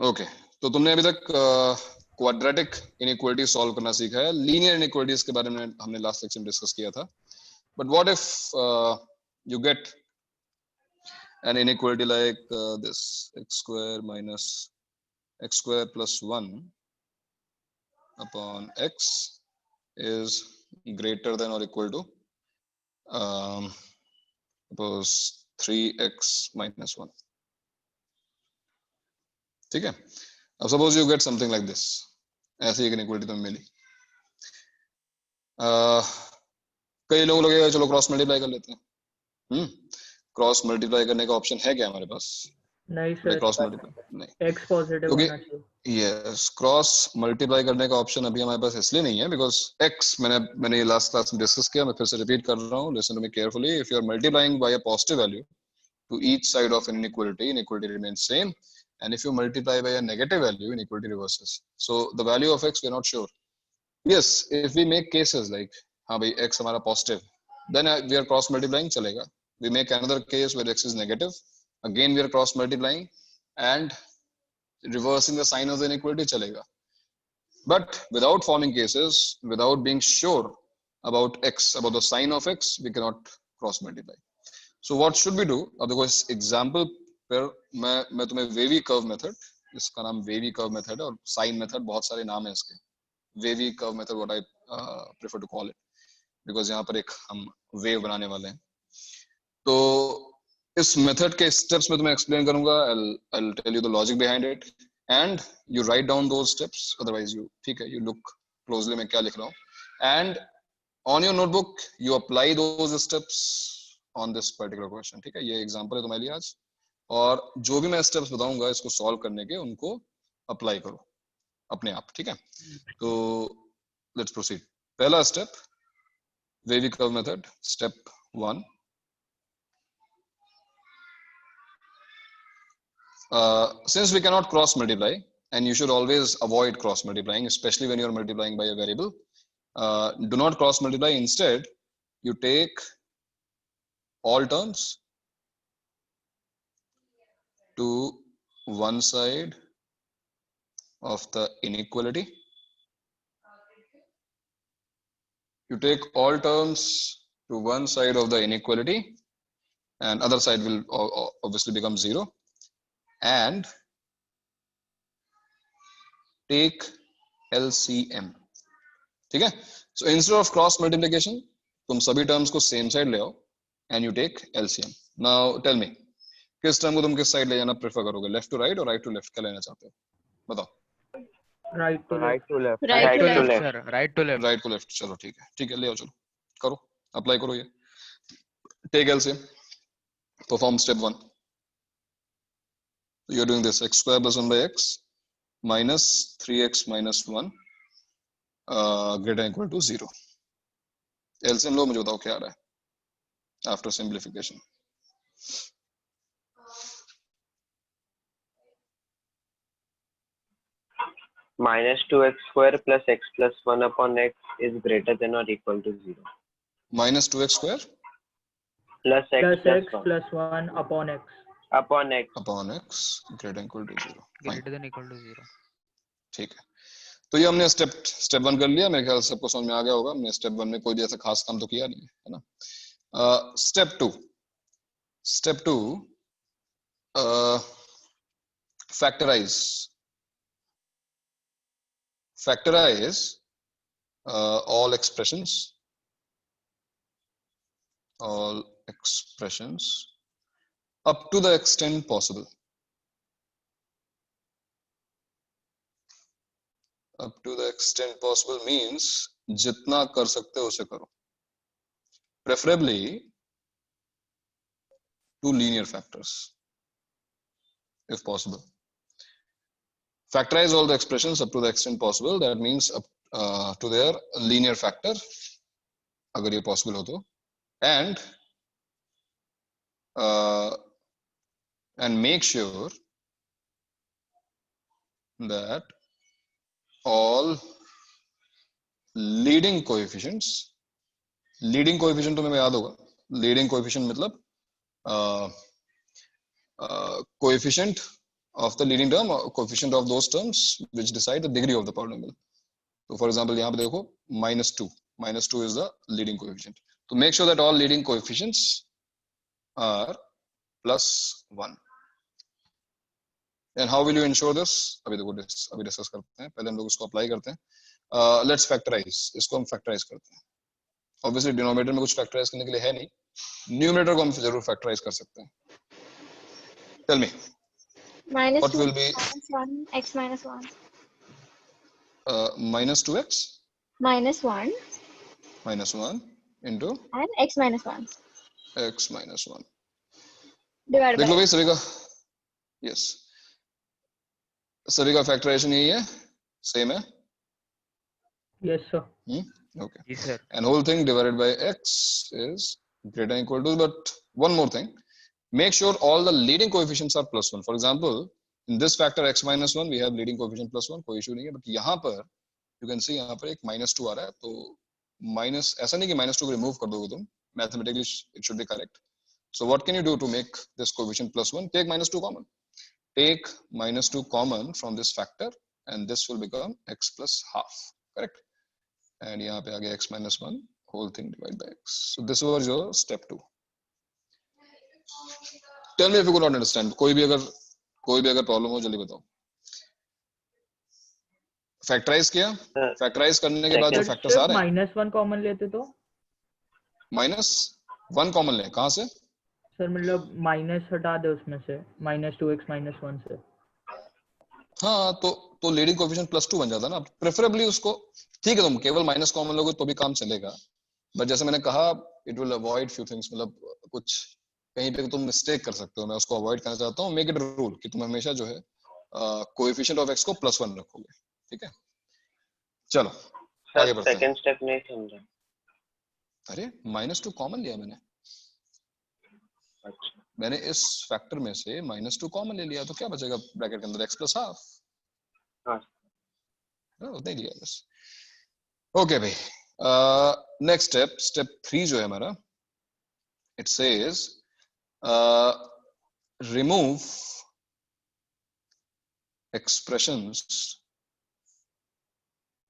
Okay तो तुमने अभी तक क्वाड्रेटिक इनइक्वालिटी सॉल्व करना सीखा है. लीनियर इनइक्वालिटीज के बारे में हमने लास्ट लेक्चर में डिस्कस किया था. But what if you get an inequality like this x square minus x square plus 1 upon x is greater than or equal to suppose 3x minus 1. ठीक है. अब suppose you get something like this. ऐसी एक inequality तुम्हें मिली. कई लोग लगेगा चलो क्रॉस मल्टीप्लाई कर लेते हैं. क्रॉस मल्टीप्लाई करने का ऑप्शन है क्या हमारे पास? नहीं सर, क्रॉस मल्टीप्लाई नहीं. x पॉजिटिव होना चाहिए. यस, क्रॉस मल्टीप्लाई करने का ऑप्शन अभी हमारे पास इसलिए नहीं है बिकॉज x मैंने ये लास्ट क्लास में डिस्कस किया. मैं फिर से रिपीट कर रहा हूँ. Listen to me carefully. If you are multiplying by a positive value to each side of an inequality remains same, and if you multiply by a negative value, inequality reverses. So the value of x we are not sure. Yes, if we make cases like हाँ भाई x हमारा positive, then we are cross multiplying चलेगा. We make another case where x is negative, again we are cross multiplying and reversing the sign of the inequality चलेगा. But without forming cases, without being sure about x, about the sign of x, we cannot cross multiply. So what should we do? अब देखो इस example पर मैं तुम्हें wavy curve method, इसका नाम wavy curve method है और साइन मेथड, बहुत सारे नाम है इसके. Wavy curve method what I prefer to call it because यहाँ पर एक हम वेव बनाने वाले हैं. तो इस मेथड के स्टेप्स में तुम्हें एक्सप्लेन करूंगा. I'll tell you the logic behind it and you write down those steps. Otherwise you ठीक है, you look closely मैं क्या लिख रहा हूँ and on your notebook you apply those steps on this particular question. ठीक है, ये एग्जांपल है तुम्हारे लिए आज और जो भी मैं स्टेप्स बताऊंगा इसको सॉल्व करने के उनको अप्लाई करो अपने आप. ठीक है, तो लेट्स प्रोसीड. पहला step wavy curve method. Step 1, since we cannot cross multiply and you should always avoid cross multiplying especially when you are multiplying by a variable, do not cross multiply. Instead you take all terms to one side of the inequality. You take all terms to one side of the inequality and other side will obviously become 0 and take LCM. ठीक है. So instead of cross multiplication तुम सभी terms को same side ले आओ and you take LCM. Now tell me किस term को तुम किस साइड ले जाना प्रेफर करोगे? लेफ्ट टू राइट और राइट टू लेफ्ट? क्या लेना चाहते हो बताओ? Right to left. Right to left. चलो ठीक है ले आओ. चलो करो, अप्लाई करो ये. Take LCM, perform step 1. You are doing this x square plus 1 by x minus 3x minus 1 greater than equal to 0. LCM लो, मुझे बताओ क्या आ रहा है after simplification. minus 2x square plus x plus 1 upon x is greater than or equal to 0. Minus 2x square plus x plus 1 upon x greater than equal to 0. greater than equal to 0. ठीक है, तो ये हमने step 1 कर लिया. मेरे ख्याल सबको समझ में आ गया होगा. हमने स्टेप 1 में कोई भी ऐसा खास काम तो किया नहीं है ना. Step 2 factorize all expressions up to the extent possible. Up to the extent possible means जितना कर सकते हो उसे करो. Preferably to linear factors if possible. Factorize all the expressions up to the extent possible. That means up to their linear factor अगर ये possible हो तो, and make sure that all leading coefficients, leading coefficient तुम्हें याद होगा. leading coefficient मतलब coefficient of the leading term or coefficient of those terms which decide the degree of the polynomial. So for example यहाँ पे देखो -2 is the leading coefficient. So make sure that all leading coefficients are +1. And how will you ensure this? अभी देखो अभी discuss करते हैं, पहले हम लोग इसको अप्लाई करते हैं. Let's factorize. इसको हम फैक्टराइज करते हैं. Obviously डिनोमिनेटर में कुछ फैक्टराइज करने के लिए है नहीं, न्यूमरेटर को हम जरूर फैक्टराइज कर सकते हैं. Tell me. What will be -1 x minus 1 -2x minus 1 into and x minus 1 x minus 1. divided देख लो by भाई सभी का. Yes. सभी का फैक्टराइजेशन यही है, सेम है. Yes, sir. Okay. Yes, sir. And whole thing divided by x is greater than equal to, but one more thing, make sure all the leading coefficients are +1. For example, in this factor x minus 1 we have leading coefficient +1, कोई issue नहीं है. But यहाँ पर you can see यहाँ पर एक -2 आ रहा है, तो माइनस ऐसा नहीं कि -2 को रिमूव कर दोगे तुम, mathematically it should be correct. So what can you do to make this coefficient +1? Take -2 common. Take -2 common from this factor and this will become x plus half. Correct? And यहाँ पे आ गया x minus 1 whole thing divided by x. So this was your step 2. Tell me if you could not understand. कोई भी अगर problem हो जल्दी बताओ. Factorise किया, फैक्टराइज करने के बाद जो फैक्टर्स आ रहे हैं, -1 कॉमन लेते तो -1 कॉमन ले. कहां से सर? मतलब माइनस हटा दे उसमें से, -2x -1 से. हाँ, तो लीडिंग कोएफिशिएंट +2 बन जाता ना. प्रेफरेबली उसको, ठीक है तुम केवल माइनस कॉमन लोगे तो भी काम चलेगा, बट जैसे मैंने कहा it will avoid few things. मतलब कुछ कहीं पे तुम मिस्टेक कर सकते हो, मैं उसको अवॉइड करना चाहता हूँ. मेक इट रूल कि तुम हमेशा जो है कोएफिशिएंट ऑफ x को +1 रखोगे. ठीक है, चलो आगे बढ़ते हैं. सेकंड स्टेप नहीं समझा. अरे -2 कॉमन लिया मैंने. अच्छा, मैंने इस फैक्टर में से -2 कॉमन ले लिया, तो क्या बचेगा ब्रैकेट के अंदर? x plus half. हाँ. उतना ही लिया बस. ओके भाई, नेक्स्ट स्टेप 3 जो है हमारा, इट सेज रिमूव एक्सप्रेशंस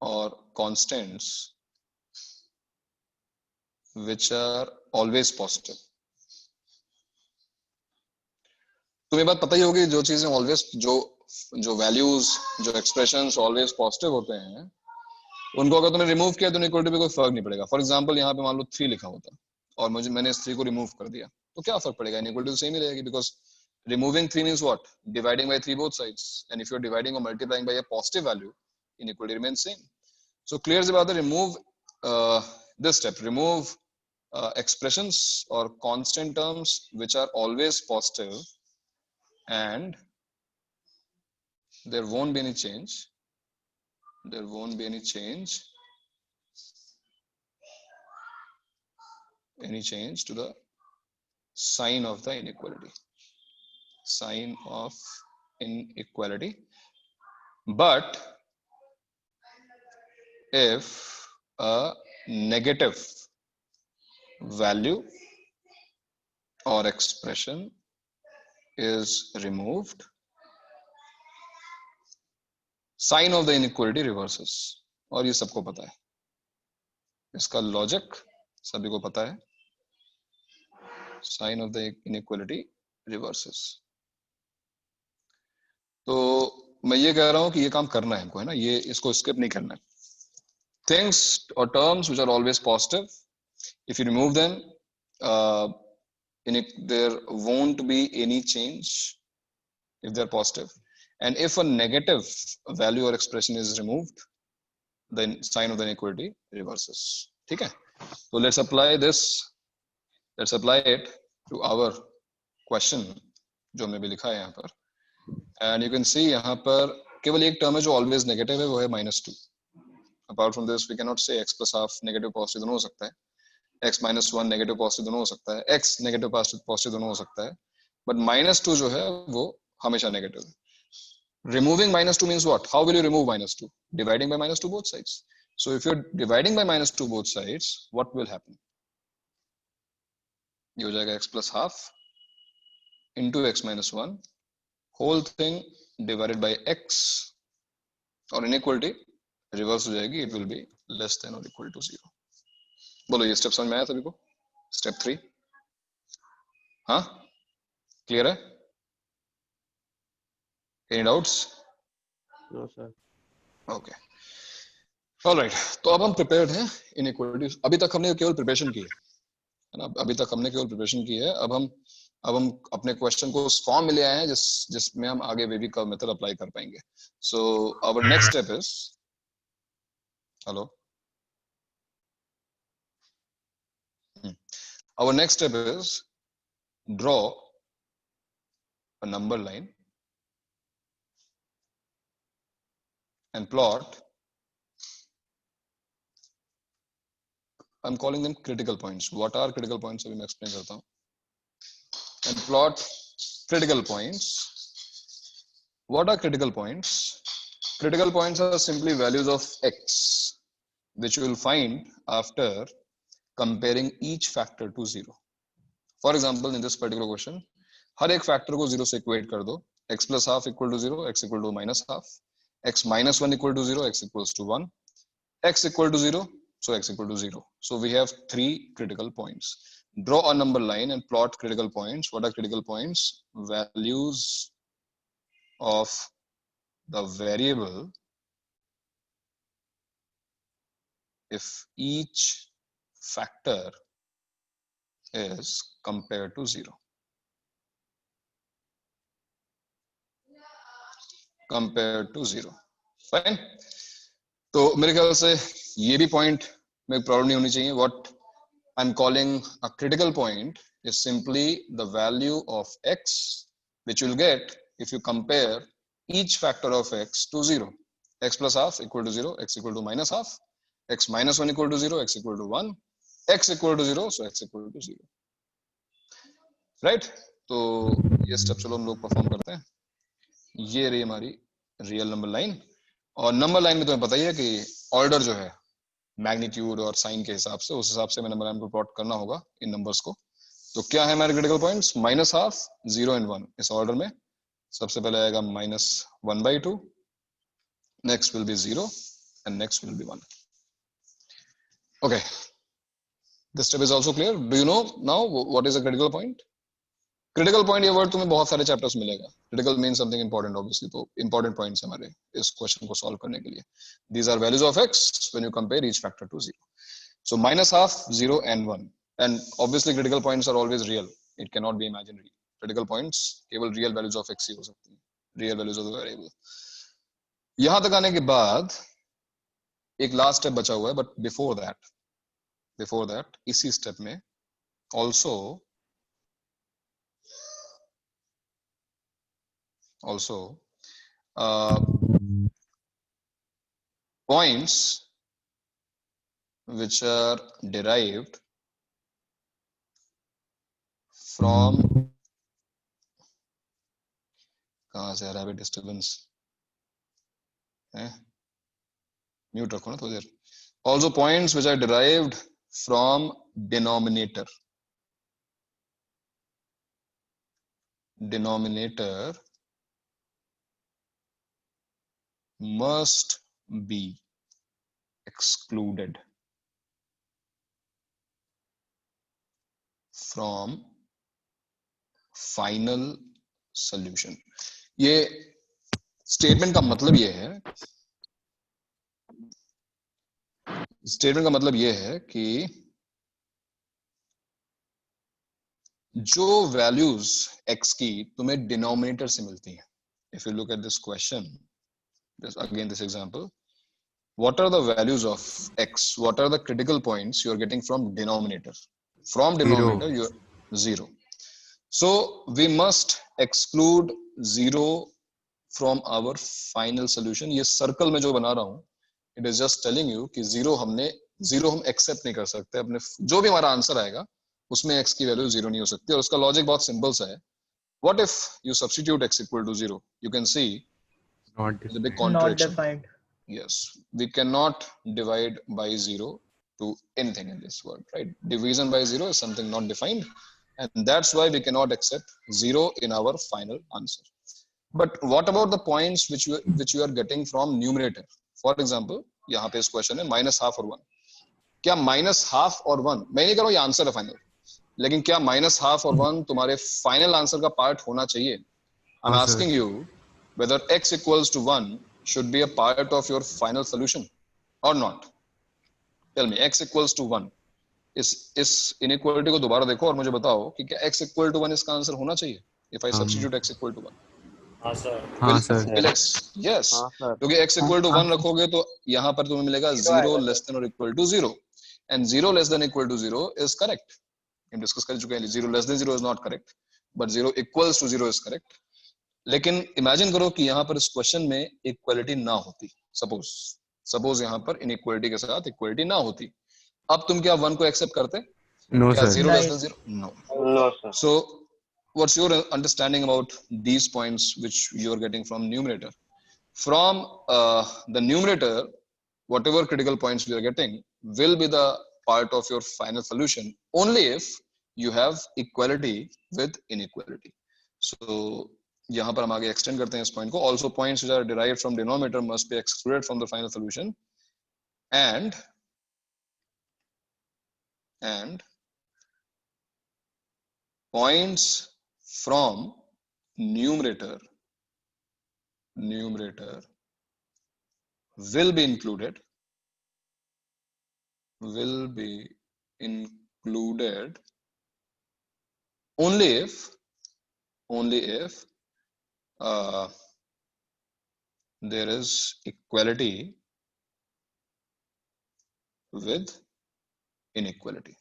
और constants which are always positive. तुम्हें बात पता ही होगी, जो चीजें ऑलवेज, जो वैल्यूज, जो एक्सप्रेशंस ऑलवेज पॉजिटिव होते हैं, उनको अगर तुमने रिमूव किया तो इक्वलिटी पे कोई फर्क नहीं पड़ेगा. फॉर एग्जांपल यहाँ पे मान लो 3 लिखा होता और मैंने इस 3 को रिमूव कर दिया, तो क्या फर्क पड़ेगा? इक्वलिटी तो सेम ही रहेगी, because removing 3 means what? Dividing by 3 both sides, and if you are dividing और multiplying by a positive value, equality remains same. So clear सी बात है, remove this step, remove expressions or constant terms which are always positive, and there won't be any change. There won't be any change to the sign of the inequality. Sign of inequality. But if a negative value or expression is removed, sign of the inequality reverses. और ये सबको पता है, इसका logic सभी को पता है. Sign of the inequality reverses. तो मैं ये कह रहा हूं कि ये काम करना है हमको, है ना, ये इसको स्किप नहीं करना है. Things or terms which are always positive, if you remove them, there won't be any change if they're positive. And if a negative value or expression is removed, then sign of the inequality reverses. ठीक है? So let's apply this. Let's apply it to our question जो हमने भी लिखा है यहाँ पर. And you can see यहाँ पर केवल एक टर्म है जो always negative है, वो है -2. Apart from this, we cannot say x plus half negative positive दोनों हो सकता है, x minus 1 negative positive दोनों हो सकता है, x negative positive दोनों हो सकता है, but -2 जो है वो हमेशा negative है. Removing -2 means what? How will you remove -2? Dividing by -2 both sides. So if you're dividing by -2 both sides, what will happen? ये हो जाएगा x plus half into x minus 1 whole thing divided by x, और inequality reverse हो जाएगी, it will be less than or equal to 0. बोलो ये step समझ में आया सभी को? स्टेप 3, हाँ क्लियर है? Any doubts? No, sir. Okay. Alright, तो अब हम प्रिपेयर्ड हैं इनइक्वालिटीज. अभी तक हमने केवल प्रिपरेशन की है ना, अभी तक हमने केवल प्रिपरेशन की है. अब हम अपने क्वेश्चन को उस फॉर्म में ले आए हैं जिसमें हम आगे वेवी कर्व मेथड अप्लाई कर पाएंगे. So our next step is, hello, our next step is draw a number line and plot. I'm calling them critical points. What are critical points? अभी मैं explain करता हूँ. And plot critical points. What are critical points? Critical points are simply values of x, which you will find after comparing each factor to 0. For example, in this particular question, हर एक factor को 0 से equate कर दो. X plus half equal to 0, x equal to minus half, x minus 1 equal to 0, x equals to 1, x equal to 0, so x equal to 0. So we have 3 critical points. Draw a number line and plot critical points. What are critical points? Values of the variable if each factor is compared to 0. Compared to 0. Fine. तो मेरे ख्याल से ये भी point में problem नहीं होनी चाहिए. What I am calling a critical point is simply the value of x which you will get if you compare each factor of x to 0. x plus half equal to 0, x equal to minus half, x minus 1 equal to 0, x equal to 1, x equal to 0, so x equal to 0. Right, तो ये step चलो हम लोग perform करते हैं. ये रही हमारी रियल नंबर लाइन, और नंबर लाइन में तुम्हें पता ही है कि ऑर्डर जो है मैग्नीट्यूड और साइन के हिसाब से, उस हिसाब से मैं नंबर लाइन को प्लॉट करना होगा इन नंबर्स को. तो क्या है हमारे critical points? Minus half, 0 and 1 इस ऑर्डर में. सबसे पहले आएगा minus 1/2, next will be 0 and next will be 1. Okay, this step is also clear. Do you know now what is a critical point? Critical point ये word तुम्हें बहुत सारे chapters मिलेगा. Critical mean something important, obviously. तो important points हमारे इस question को solve करने के लिए. These are values of x when you compare each factor to 0. So minus half, 0 and 1. And obviously critical points are always real, it can not be imaginary. Critical points केवल real values of x ही हो सकती हैं, real values of the variable. यहां तक आने के बाद एक लास्ट स्टेप बचा हुआ है, बट बिफोर दैट इसी स्टेप में also points which are derived from, कहाँ से आ रहा है डिस्टर्बेंस है, म्यूट रखो ना थोड़ी देर. Also points which are derived from denominator must be excluded from final solution. ये स्टेटमेंट का मतलब ये है कि जो वैल्यूज x की तुम्हें डिनोमिनेटर से मिलती हैं. If you look at this question, this example, what are the values of x? What are the critical points you are getting from denominator? From denominator, you are 0. So we must exclude 0 from our final solution. ये circle में जो बना रहा हूं, it is just telling you कि 0 हम accept नहीं कर सकते. अपने जो भी हमारा आंसर आएगा उसमें x की वैल्यू 0 नहीं हो सकती. और उसका लॉजिक बहुत सिंपल सा है. What if you substitute x equal to 0? You can see the big contradiction. Not defined. Yes, we cannot divide by 0 to anything in this world, right? Division by 0 is something not defined, and that's why we cannot accept 0 in our final answer. But what about the points which you are getting from numerator? For example, यहाँ पे इस question है -12 और 1. क्या -12 और 1, मैं नहीं कह रहा हूँ ये आंसर है फाइनल, लेकिन क्या -12 और 1 तुम्हारे फाइनल आंसर का पार्ट होना चाहिए? I'm asking you whether x equals to 1 should be a part of your final solution or not. Tell me, x equals to 1. इस inequality को दोबारा देखो और मुझे बताओ कि क्या x equal to 1 इसका आंसर होना चाहिए? If I substitute x equal to 1. हाँ सर, Will x, yes, क्योंकि x equal to 1 रखोगे तो यहाँ पर तुम्हें मिलेगा 0 less than or equal to 0, and 0 less than equal to 0 is correct. हम डिस्कस कर चुके हैं 0 less than 0 is not correct, but 0 equals to 0 is correct. लेकिन इमेजिन करो कि यहाँ पर इस क्वेश्चन में इक्वालिटी ना होती, सपोज यहाँ पर इनइक्वालिटी के साथ इक्वालिटी ना होती, अब तुम क्या 1 को एक्सेप्ट करते? No, क्या sir. 0 less than 0? No. No, sir. So what's your understanding about these points which you are getting from numerator? From the numerator, whatever critical points we are getting will be the part of your final solution only if you have equality with inequality. So यहाँ पर हम आगे extend करते हैं इस point को. Also points which are derived from denominator must be excluded from the final solution, and points from numerator will be included only if there is equality with inequality.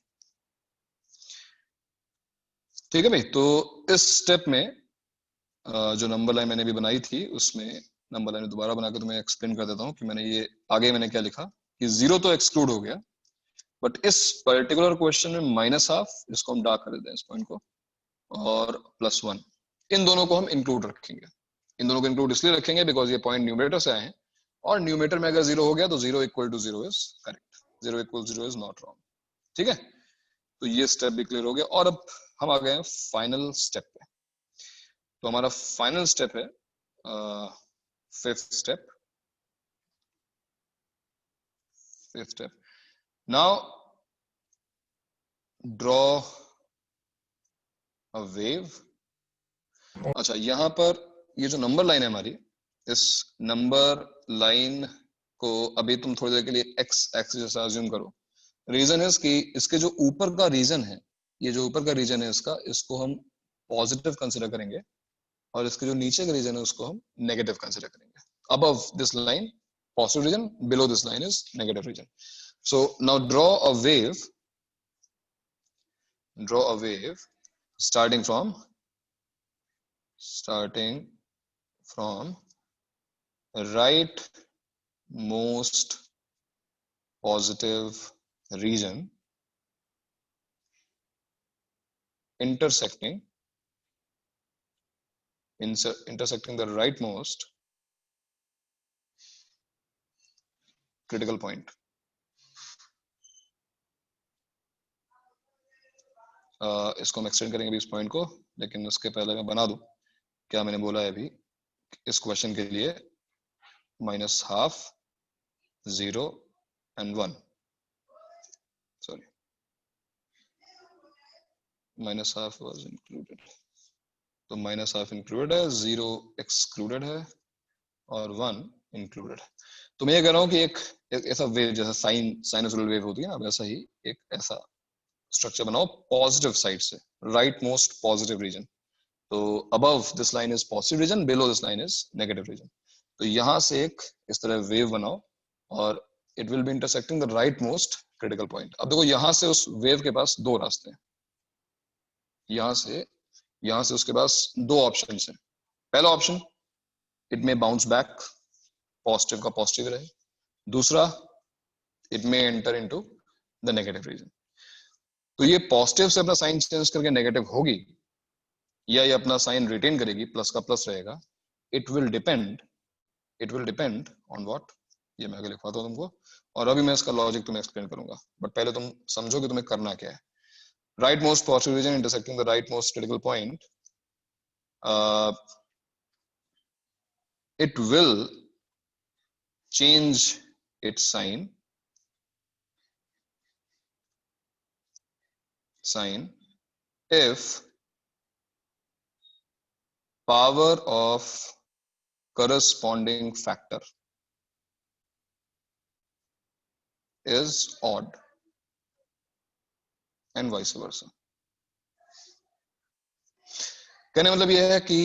ठीक है भाई, तो इस स्टेप में जो नंबर लाइन मैंने भी बनाई थी उसमें नंबर लाइन दोबारा बना के तुम्हें एक्सप्लेन कर देता हूँ कि मैंने ये आगे मैंने क्या लिखा कि 0 तो एक्सक्लूड हो गया, बट इस पर्टिकुलर क्वेश्चन में -12 इसको हम डार्क कर देते हैं इस पॉइंट को, और +1 इन दोनों को हम इंक्लूड रखेंगे. इन दोनों को इंक्लूड इसलिए रखेंगे बिकॉज ये पॉइंट न्यूमरेटर से आए हैं, और न्यूमरेटर में अगर 0 हो गया तो 0 equal to 0 is correct, 0 equal to 0 is not wrong. ठीक है, तो ये स्टेप भी क्लियर हो गया. और अब हम आ गए हैं फाइनल स्टेप पे. तो हमारा फाइनल स्टेप है fifth step. Now draw a wave. अच्छा, यहाँ पर ये जो नंबर लाइन है हमारी, इस नंबर लाइन को अभी तुम थोड़ी देर के लिए एक्स एक्सिस जैसा अज्यूम करो. रीजन है कि इसके जो ऊपर का रीजन है, ये जो ऊपर का रीजन है इसको हम पॉजिटिव कंसिडर करेंगे, और इसके जो नीचे का रीजन है उसको हम नेगेटिव कंसिडर करेंगे. Above this line positive region, below this line is negative region. So now draw a wave starting from right most positive region intersecting the rightmost critical point. इसको हम एक्सटेंड करेंगे इस point को, लेकिन उसके पहले मैं बना दूं क्या मैंने बोला है अभी इस क्वेश्चन के लिए. -12, 0 and 1. Sorry, -12 was included, तो -12 इंक्लूडेड है, 0 एक्सक्लूडेड है, और 1 इंक्लूडेड है. तो मैं ये कह रहा हूँ कि एक ऐसा वेव जैसा साइनसोइडल वेव होती है ना, वैसा ही एक ऐसा स्ट्रक्चर बनाओ पॉजिटिव साइड से, राइट मोस्ट पॉजिटिव रीजन. तो above this line is positive region, below this line is negative region. तो यहां से एक इस तरह वेव बनाओ, और it will be intersecting the right most critical point. अब देखो यहां से उस वेव के पास दो रास्ते हैं, यहां से उसके पास दो ऑप्शन हैं. पहला option, it may bounce back, positive का पॉजिटिव रहे. दूसरा, it may enter into the negative region. तो ये पॉजिटिव से अपना साइन चेंज करके नेगेटिव होगी, या ये अपना साइन रिटेन करेगी, प्लस का प्लस रहेगा. It will depend on what, ये मैं आगे लिखवाता हूँ तुमको, और अभी मैं इसका लॉजिक तुम्हें एक्सप्लेन करूंगा. बट पहले तुम समझो कि तुम्हें करना क्या है. Right most positive region intersecting the right most critical point. it will change its sign if power of corresponding factor is odd and vice versa. कहने मतलब यह है कि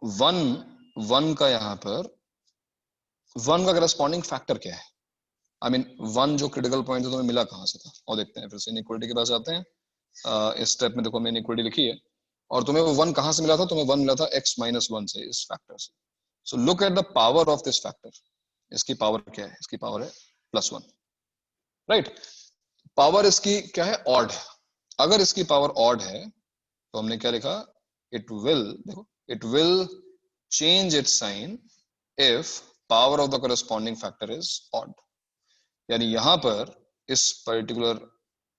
वन का यहां पर वन का करस्पॉन्डिंग फैक्टर क्या है. आई मीन वन जो क्रिटिकल पॉइंट है तुम्हें मिला कहां से था, और देखते हैं फिर से इनइक्वालिटी के पास आते हैं. इस स्टेप में देखो मैंने इनइक्वालिटी लिखी है और तुम्हें वो वन कहां से मिला था, तुम्हें वन मिला था x - 1 से, इस फैक्टर से. सो look at the power of this factor. इसकी पावर क्या है, इसकी पावर है +1, राइट. पावर इसकी क्या है, ऑड है. अगर इसकी पावर ऑड है तो हमने क्या लिखा, it will change its sign if power of the corresponding factor is odd. यानी यहां पर इस पर्टिकुलर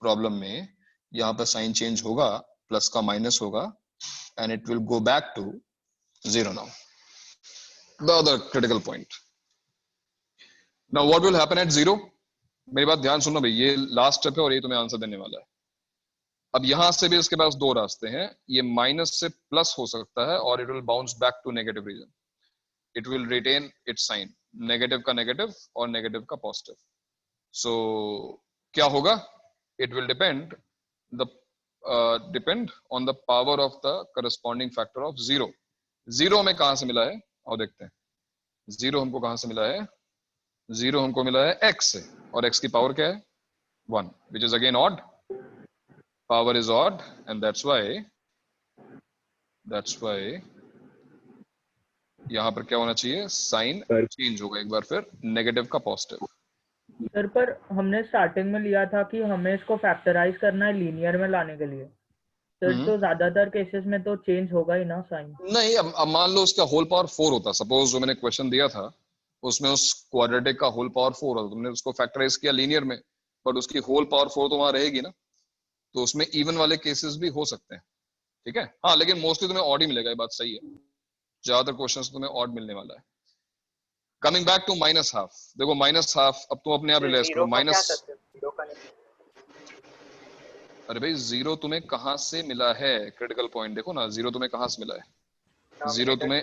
प्रॉब्लम में यहां पर साइन चेंज होगा, प्लस का माइनस होगा, and it will go back to 0 now. The other critical point. Now what will happen at 0. मेरी बात ध्यान सुनना भाई, ये लास्ट स्टेप है और ये तुम्हें आंसर देने वाला है. अब यहां से भी इसके पास दो रास्ते हैं. ये माइनस से प्लस हो सकता है और it will bounce back to negative region. It will retain its sign, negative का नेगेटिव और नेगेटिव का पॉजिटिव. सो क्या होगा, it will depend on the power of the corresponding factor of 0. 0 में कहां से मिला है, और देखते हैं. 0 हमको कहां से मिला है, 0 हमको मिला है x से, और x की पावर क्या है 1, which is again odd. Power is odd and that's why यहां पर क्या होना चाहिए, साइन चेंज होगा एक बार फिर, नेगेटिव का पॉजिटिव. सर पर हमने स्टार्टिंग में लिया था कि हमें इसको फैक्टराइज करना है लीनियर में लाने के लिए. सर तो ज्यादातर केसेस में तो चेंज होगा ही ना साइन. नहीं, अब मान लो उसका होल पावर 4 होता. सपोज जो मैंने क्वेश्चन दिया था उसमें उस क्वाड्रेटिक का होल पावर 4 होता, तुमने उसको फैक्टराइज किया लीनियर में, बट उसकी होल पावर 4 तो वहां रहेगी ना, तो उसमें इवन वाले केसेस भी हो सकते हैं. ठीक है, हाँ, लेकिन मोस्टली तुम्हें ऑड ही मिलेगा, ये बात सही है. ज्यादातर क्वेश्चंस तुम्हें ऑड मिलने वाला है. कमिंग बैक टू -½ देखो -½ अब तुम अपने आप रियलाइज करो माइनस. अरे भाई 0 तुम्हें कहां से मिला है, क्रिटिकल पॉइंट देखो ना, 0 तुम्हें कहां से मिला है. 0 तुम्हें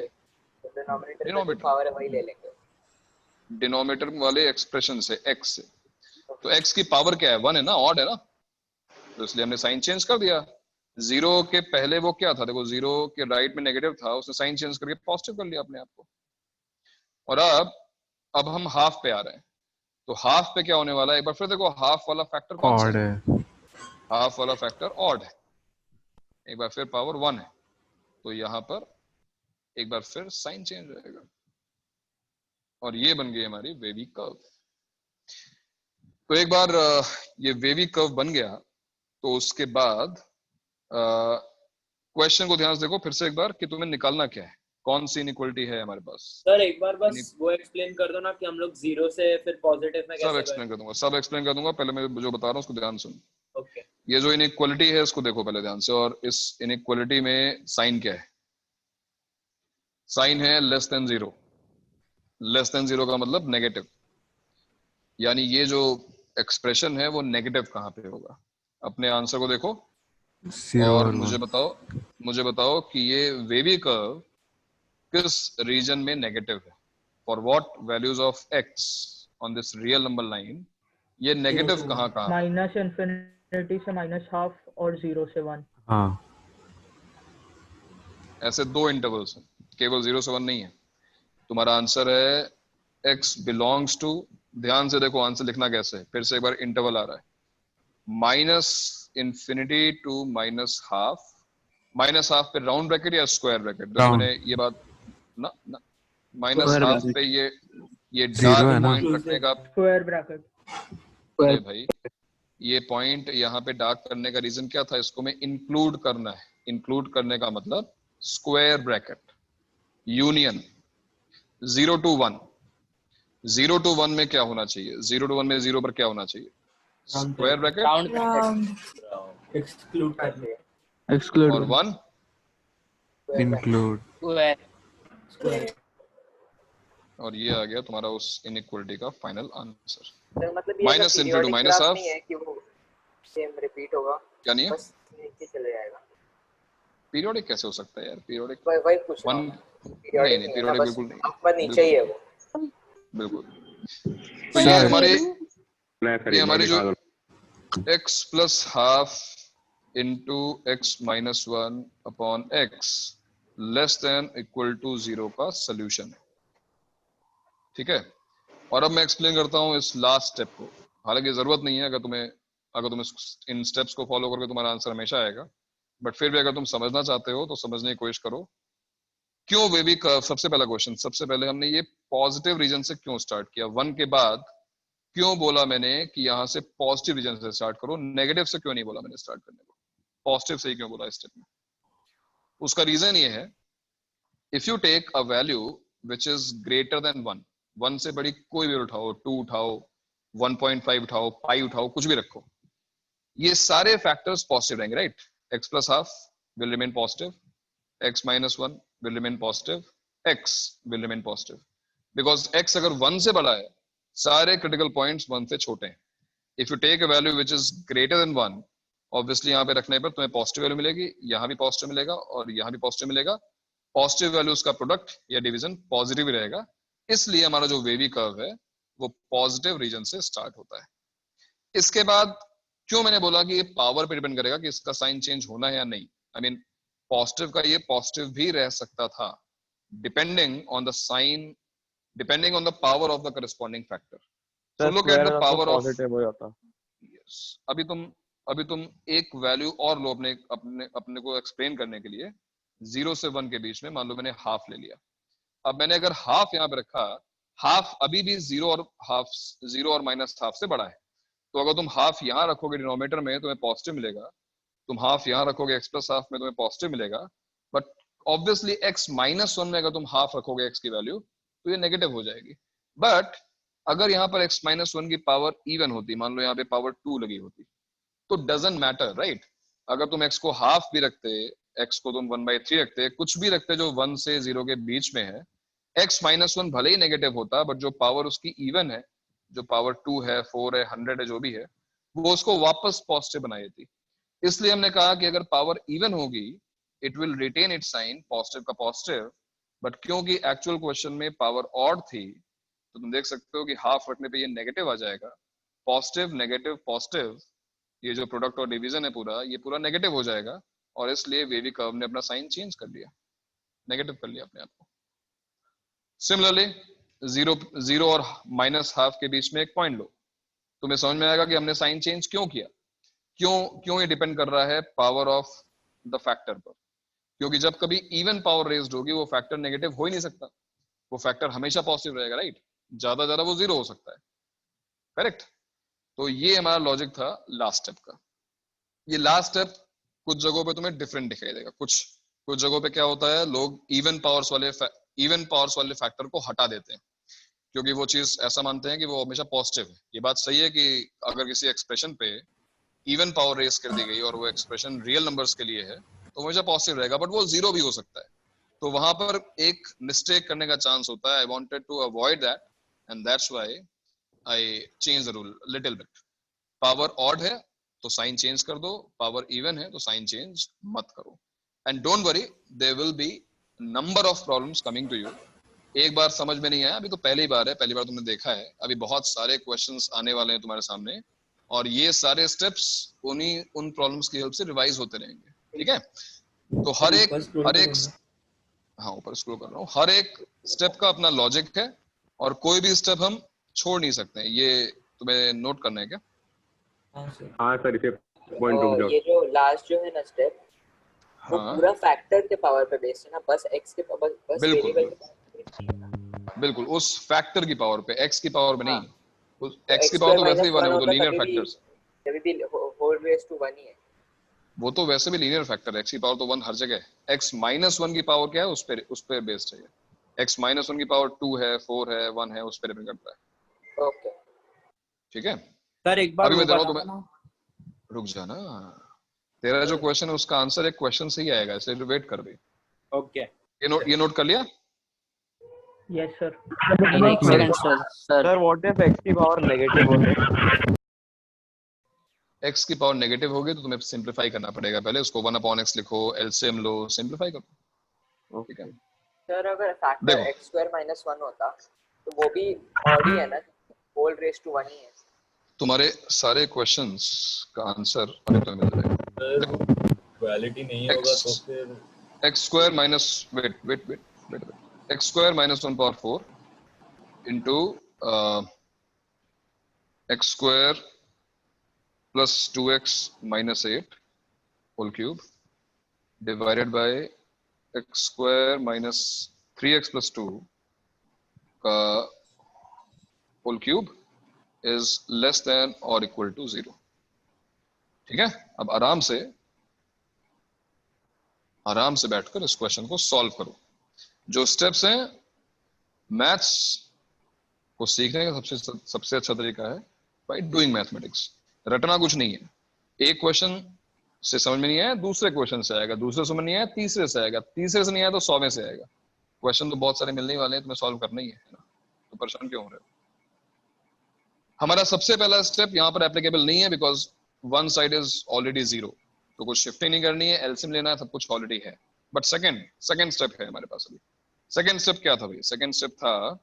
डिनोमिनेटर वाले एक्सप्रेशन से, x से. तो x की पावर क्या है, 1 है ना, ऑड है ना, तो इसलिए हमने साइन चेंज कर दिया. 0 के पहले वो क्या था, देखो 0 के राइट में नेगेटिव था, उसने साइन चेंज करके पॉजिटिव कर लिया अपने आप को. और अब हम हाफ पे आ रहे हैं, तो हाफ पे क्या होने वाला है, एक बार फिर देखो, हाफ वाला फैक्टर कौन सा है, हाफ वाला फैक्टर ऑड है. एक बार फिर पावर 1 है, तो यहाँ पर एक बार फिर साइन चेंज रहेगा, और ये बन गई हमारी वेवी कर्व. तो एक बार ये वेवी कर्व बन गया, तो उसके बाद क्वेश्चन को ध्यान से देखो फिर से एक बार कि तुम्हें निकालना क्या है, कौन सी इनइक्वालिटी है हमारे पास. सर एक बार बस वो एक्सप्लेन कर दो ना कि हम लोग 0 से फिर पॉजिटिव में कैसे. सब एक्सप्लेन कर दूंगा, पहले मैं जो बता रहा हूँ उसको ध्यान सुन. ओके. ये जो इनइक्वालिटी है इसको देखो पहले ध्यान से, और इस इनइक्वालिटी में साइन क्या है, साइन है लेस देन 0. लेस देन 0 का मतलब नेगेटिव, यानी ये जो एक्सप्रेशन है वो नेगेटिव कहां पे होगा. अपने आंसर को देखो और मुझे बताओ कि ये वेवी कर्व किस रीजन में नेगेटिव है, for what values of x on this real number line. ये नेगेटिव कहां -∞ से -½ और 0 से 1. हाँ, ऐसे दो इंटरवल्स हैं, केवल 0 से 1 नहीं है. तुम्हारा आंसर है x बिलोंग्स टू, ध्यान से देखो आंसर लिखना कैसे है, फिर से एक बार इंटरवल आ रहा है, -∞ to -½ -½ पे राउंड ब्रैकेट या स्क्वायर ब्रैकेट. मैंने ये बात ना -½ पे ये डार्क पॉइंट रखने का स्क्वायर ब्रैकेट. अरे भाई ये पॉइंट यहाँ पे डार्क करने का रीजन क्या था, इसको मैं इंक्लूड करना है. इंक्लूड करने का मतलब square bracket, union 0 to 1. 0 to 1 में क्या होना चाहिए, 0 to 1 में 0 पर क्या होना चाहिए, स्क्वायर ब्रैकेट, एक्सक्लूड कर लिया. और 1 इंक्लूड. और ये आ गया तुम्हारा उस इनइक्वालिटी का फाइनल आंसर। तो मतलब ये minus infinity to minus half नहीं है कि वो सेम रिपीट होगा, क्या नहीं है, बस नीचे चले जाएगा। पीरियोडिक कैसे हो सकता है यार, पीरियोडिक वही पूछ रहा वन हूँ, नहीं नहीं पीरियोडिक बिल्कुल नहीं, ऊपर नीचे ही है वो। बिल्कुल। तो ये हमारी जो x plus half into x minus one upon x less than equal to 0 का सोल्यूशन है, ठीक है। और अब मैं एक्सप्लेन करता हूँ इस लास्ट स्टेप को। हालांकि जरूरत नहीं है, अगर तुम इन स्टेप्स को फॉलो करके तुम्हारा आंसर हमेशा आएगा, बट फिर भी अगर तुम समझना चाहते हो तो समझने की कोशिश करो। क्यों वेवी कर्व, सबसे पहला क्वेश्चन, सबसे पहले हमने ये पॉजिटिव रीजन से क्यों स्टार्ट किया, 1 के बाद क्यों बोला मैंने कि यहाँ से पॉजिटिव रीजन से स्टार्ट करो, नेगेटिव से क्यों नहीं बोला मैंने स्टार्ट करने को, पॉजिटिव से ही क्यों बोला इस स्टेप में। उसका रीजन ये है, if you take a value which is greater than 1 से बड़ी कोई भी उठाओ, 2 उठाओ, 1.5 उठाओ, पाई उठाओ, कुछ भी रखो, ये सारे फैक्टर्स पॉजिटिव रहेंगे, right. x plus half will remain positive, x minus 1 will remain positive, x will remain positive, because x अगर 1 से बड़ा है, सारे critical points 1 से छोटे हैं। If you take a value which is greater than 1, obviously यहाँ पे रखने पर तुम्हें पॉजिटिव वैल्यू मिलेगी, यहाँ भी पॉजिटिव मिलेगा और यहाँ भी पॉजिटिव मिलेगा। पॉजिटिव वैल्यूज का प्रोडक्ट या डिवीजन पॉजिटिव ही रहेगा, इसलिए हमारा जो वेवी कर्व है वो पॉजिटिव रीजन से स्टार्ट होता है। इसके बाद क्यों मैंने बोला कि ये पावर पे डिपेंड करेगा कि इसका साइन चेंज होना है या नहीं। आई मीन पॉजिटिव का ये पॉजिटिव भी रह सकता था, depending on the sign, depending on the power of the corresponding factor. So look at the power of positive हो जाता। यस, अभी तुम एक वैल्यू और लो अपने को एक्सप्लेन करने के लिए। 0 से 1 के बीच में मान लो मैंने हाफ ले लिया। अब मैंने अगर हाफ यहाँ पे रखा, हाफ अभी भी 0 और माइनस हाफ से बड़ा है, तो अगर तुम हाफ यहाँ रखोगे डिनोमिनेटर में तुम्हें पॉजिटिव मिलेगा, तुम हाफ यहाँ रखोगे x प्लस हाफ में तुम्हें पॉजिटिव मिलेगा, बट ऑब्वियसली x माइनस 1 में अगर तुम हाफ रखोगे x की वैल्यू तो ये नेगेटिव हो जाएगी। बट अगर यहाँ पर x माइनस 1 की पावर इवन होती, मान लो यहाँ पे पावर 2 लगी होती, तो डजंट मैटर, राइट। अगर तुम x को हाफ भी रखते, x को तुम 1/3 रखते, कुछ भी रखते जो 1 से 0 के बीच में है, x माइनस 1 भले ही नेगेटिव होता, बट जो पावर उसकी इवन है, जो पावर 2 है, 4 है, 100 है, जो भी है, वो उसको वापस पॉजिटिव बनाई थी। इसलिए हमने कहा कि अगर पावर इवन होगी it will retain its sign, positive का पॉजिटिव। बट क्योंकि एक्चुअल क्वेश्चन में पावर ऑड थी, तो तुम देख सकते हो कि हाफ रखने पे ये नेगेटिव आ जाएगा, पॉजिटिव नेगेटिव पॉजिटिव, ये जो प्रोडक्ट और डिवीजन है पूरा, ये पूरा नेगेटिव हो जाएगा, और इसलिए वेवी कर्व ने अपना साइन चेंज कर लिया, नेगेटिव कर लिया अपने आप को। सिमिलरली 0 और माइनस हाफ के बीच में एक पॉइंट लो, तुम्हें समझ में आएगा कि हमने साइन चेंज क्यों किया। क्यों ये डिपेंड कर रहा है पावर ऑफ द फैक्टर पर, क्योंकि जब कभी इवन पावर रेज्ड होगी वो फैक्टर नेगेटिव हो ही नहीं सकता, वो फैक्टर हमेशा पॉजिटिव रहेगा, राइट। ज्यादा वो 0 हो सकता है, करेक्ट। तो ये हमारा लॉजिक था लास्ट स्टेप का। ये लास्ट स्टेप कुछ जगहों पे तुम्हें डिफरेंट दिखाई देगा, कुछ जगहों पे क्या होता है, लोग इवन पावर्स वाले फैक्टर को हटा देते हैं, क्योंकि वो चीज ऐसा मानते हैं कि वो हमेशा पॉजिटिव है। ये बात सही है कि अगर किसी एक्सप्रेशन पे इवन पावर रेस कर दी गई और वो एक्सप्रेशन रियल नंबर्स के लिए है तो हमेशा पॉजिटिव रहेगा, बट वो 0 भी हो सकता है। तो वहां पर एक मिस्टेक करने का चांस होता है। I wanted to avoid that and that's why I change the rule little bit. Power odd है तो साइन चेंज कर दो, पावर इवन है तो साइन चेंज मत करो। And don't worry, there will be number of problems coming to you. एक बार समझ में नहीं आया, अभी तो पहली बार तुमने देखा है, अभी बहुत सारे क्वेश्चंस आने वाले हैं तुम्हारे सामने, और ये सारे स्टेप्स उन प्रॉब्लम्स की हेल्प से रिवाइज होते रहेंगे, ठीक है। तो हर एक हाँ ऊपर स्क्रॉल कर रहा हूँ, हर एक स्टेप का अपना लॉजिक है और कोई भी स्टेप हम छोड़ नहीं सकते। ये तुम्हें नोट करना है क्या? हाँ सर, इसे पॉइंट रुक जाओ। ये जो लास्ट जो है ना स्टेप, वो पूरा फैक्टर के पावर पे बेस्ड है ना, बस x के पावर, बस वेरिएबल बिल्कुल उस फैक्टर की पावर पे, x की पावर पे नहीं। उस x की पावर तो वैसे भी 1 है, वो तो लीनियर फैक्टर्स, कभी भी होल रेज टू 1 ही है, वो तो वैसे भी लीनियर फैक्टर है। x की पावर तो 1 हर जगह है। x माइनस 1 की पावर क्या है, उस पे बेस्ड है। x माइनस 1 की पावर 2 है, 4 है, 1 है, उस पे डिपेंड करता है। ओके ठीक है सर एक बार अभी मैं दे रहा हूं तुम्हें, रुक जा ना। तेरा जो क्वेश्चन है उसका आंसर एक क्वेश्चन से ही आएगा, इसलिए वेट कर भी। ओके ये नोट कर लिया? Yes sir. Makes sense, sir. Sir what if x की पावर नेगेटिव हो तो? x की पावर नेगेटिव होगी तो तुम्हें सिंप्लीफाई करना पड़ेगा। पहले उसको 1/x लिखो, एलसीएम लो, सिंप्लीफाई करो। ठीक है सर अगर फैक्टर देखो। x² - 1 होता तो वो भी ऑड ही है ना, होल रेज टू 1 ही है। तुम्हारे सारे क्वेश्चंस का आंसर मिल जाएगा। क्वालिटी नहीं होगा तो फिर x² minus weight x² minus 1/4 into x² plus 2x minus 8 whole cube divided by x² minus 3x plus 2 का whole cube is less than or equal to 0। ठीक है, अब आराम से बैठकर इस क्वेश्चन को सॉल्व करो। जो स्टेप्स हैं मैथ्स को सीखने का सबसे अच्छा तरीका है बाय डूइंग मैथमेटिक्स। रटना कुछ नहीं है। एक क्वेश्चन से समझ में नहीं आया दूसरे क्वेश्चन से आएगा, दूसरे समझ नहीं आया तीसरे से आएगा, तीसरे से नहीं आया तो 100वें से आएगा। क्वेश्चन तो बहुत सारे मिलने वाले हैं, तुम्हें सॉल्व करना ही है ना, तो परेशान क्यों हो रहे हो। हमारा सबसे पहला स्टेप यहाँ पर एप्लीकेबल नहीं है because one side is already 0, तो कुछ शिफ्टिंग नहीं करनी है, एलसीएम लेना है, सब कुछ ऑलरेडी है। बट सेकंड स्टेप है हमारे पास। अभी सेकंड स्टेप क्या था भाई? सेकंड स्टेप था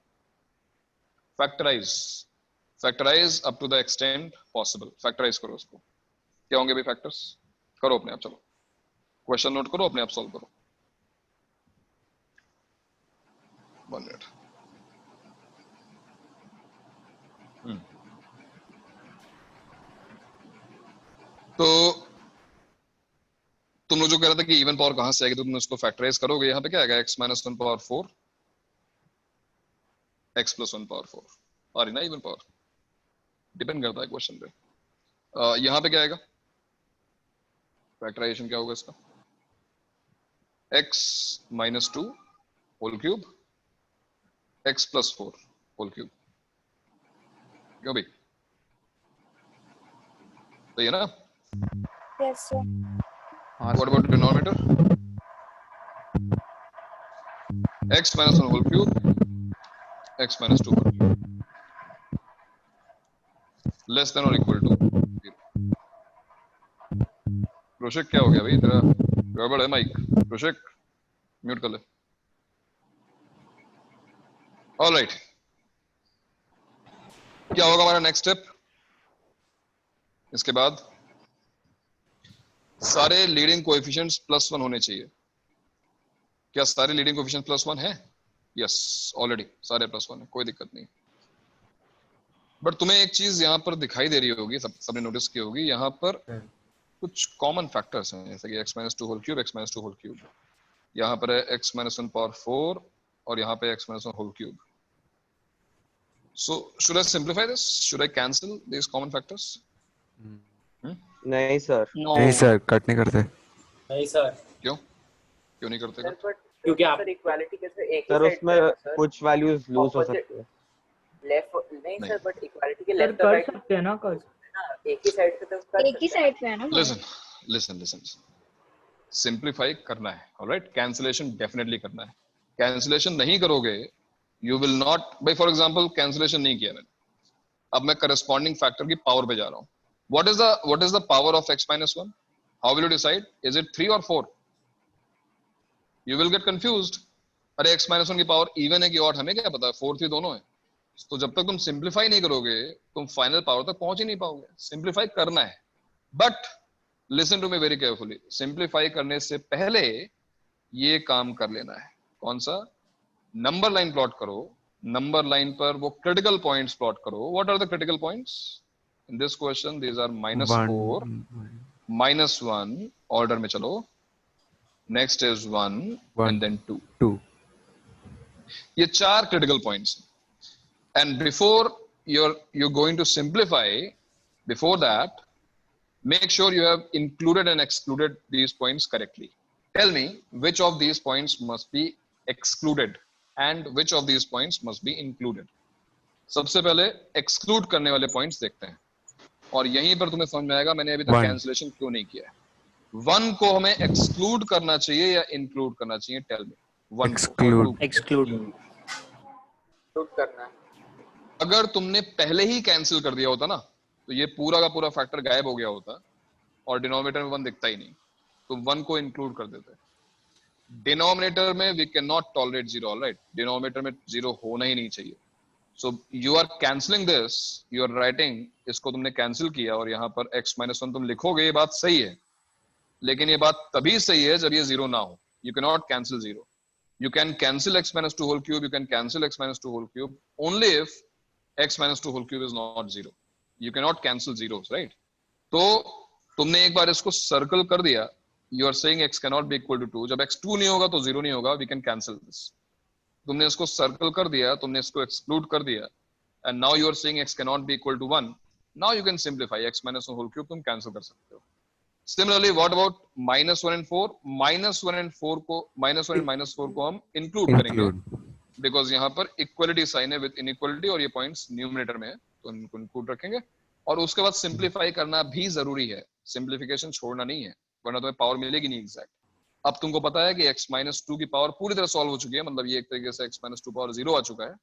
factorise up to the extent possible. Factorise करो उसको। क्या होंगे भाई फैक्टर्स? करो अपने आप, चलो क्वेश्चन नोट करो, अपने आप सॉल्व करो। 1 मिनट। तो तुम लोग जो कह रहे थे कि इवन पावर कहां से आएगी, तो तुम उसको फैक्टराइज करोगे। यहाँ पे क्या आएगा? x माइनस 1/4 x प्लस 1/4 और ना इवन पावर, डिपेंड करता है क्वेश्चन पे। यहाँ पे क्या आएगा? फैक्टराइजेशन क्या होगा इसका? x minus 2 whole cube x plus 4 whole cube. क्यों भाई? तो ये ना? Yes, sir. What about denominator? x minus 1 whole cube x minus 2 whole cube less than or equal to 0। रोशक क्या हो गया भाई तेरा? गड़बड़ है माइक। रोशक म्यूट कर ले। ऑलराइट, क्या होगा हमारा नेक्स्ट स्टेप? इसके बाद सारे लीडिंग कोएफिशिएंट्स +1 होने चाहिए। क्या सारे लीडिंग कोएफिशिएंट्स +1 है? यस, ऑलरेडी सारे +1 है, कोई दिक्कत नहीं। बट तुम्हें एक चीज यहाँ पर दिखाई दे रही होगी, सबने नोटिस की होगी, यहाँ पर कुछ कॉमन फैक्टर्स हैं, जैसे कि x minus 2 whole cube, x minus 2 whole cube. यहाँ पर है x माइनस 1/4 और यहाँ पे x minus 1 whole cube. So should I simplify this? Should I cancel these common factors? नहीं सर। नहीं सर, कट नहीं करते। नहीं सर। क्यों नहीं करते? क्योंकि आप सर इक्वालिटी कैसे एक ही सर साइड उसमें कुछ वैल्यूज लूज हो सकती है। लेफ्ट नहीं सर, बट इक्वालिटी के सर लेफ्ट कर राइट सकते हैं ना, कर एक ही साइड पे तो कर एक ही साइड पे है ना। Listen. सिंप्लीफाई करना है, ऑलराइट। कैंसिलेशन डेफिनेटली करना है। कैंसिलेशन नहीं करोगे you will not, by for example cancellation नहीं किया मैंने, अब मैं करस्पॉन्डिंग फैक्टर की पावर पे जा रहा हूँ। What is the power of x minus 1? How will you decide? Is it 3 और 4? You will get confused. अरे x minus 1 की पावर इवन है कि ऑड, हमें क्या पता? 4 3 दोनों है। तो जब तक तुम सिंप्लीफाई नहीं करोगे तुम फाइनल पावर तक पहुंच ही नहीं पाओगे। सिंप्लीफाई करना है, but listen to me very carefully. Simplify करने से पहले ये काम कर लेना है। कौन सा? नंबर लाइन प्लॉट करो। नंबर लाइन पर वो क्रिटिकल पॉइंट्स प्लॉट करो। What are the critical points in this question? These are -4 -1 order में चलो, नेक्स्ट इज 1 एंड देन 2। ये 4 critical points. And before you're going to simplify, before that make sure you have included and excluded these points correctly. Tell me which of these points must be excluded and which of these points must be included. सबसे पहले exclude करने वाले points देखते हैं, और यहीं पर तुम्हें समझ में आएगा मैंने अभी तक cancellation क्यों नहीं किया है। 1 को हमें exclude करना चाहिए या include करना चाहिए? Tell me. 1 exclude. एक्सक्लूड करना है। अगर तुमने पहले ही कैंसिल कर दिया होता ना तो ये पूरा का पूरा फैक्टर गायब हो गया होता और डिनोमिनेटर में 1 दिखता ही नहीं, तो 1 को इंक्लूड कर देते। डिनोमिनेटर में we can not tolerate 0, alright, denominator में 0 होना ही नहीं चाहिए। So you are cancelling this, you are writing, इसको तुमने कैंसिल किया और यहाँ पर x-1 तुम लिखोगे, ये बात सही है, लेकिन ये बात तभी सही है जब ये 0 ना हो। You can not cancel 0। You can cancel x-2 whole cube, you can cancel x-2 whole cube only if x-2 whole cube is not 0. You cannot cancel zeros, right? तो तुमने एक बार इसको सर्कल कर दिया, you are saying x cannot be equal to 2. जब x 2 नहीं होगा तो 0 नहीं होगा, we can cancel this. तुमने इसको सर्कल कर दिया, तुमने इसको एक्सक्लूड कर दिया, and now you are saying x cannot be equal to 1. Now you can simplify x-1 whole cube, तुम cancel कर सकते हो। Similarly, what about -1 and 4? -1 and -4 को हम इंक्लूड करेंगे, बिकॉज यहाँ पर इक्वलिटी साइन है विद इनइक्वलिटी और ये पॉइंट्स न्यूमरेटर में है, तो इनको इंक्लूड रखेंगे। और उसके बाद सिंप्लीफाई करना भी जरूरी है, सिंप्लीफिकेशन छोड़ना नहीं है, वरना तुम्हें पावर मिलेगी नहीं एग्जैक्ट। अब तुमको पता है कि x-2 की पावर पूरी तरह सॉल्व हो चुकी है, मतलब ये एक तरीके से x-2 पावर 0 आ चुका है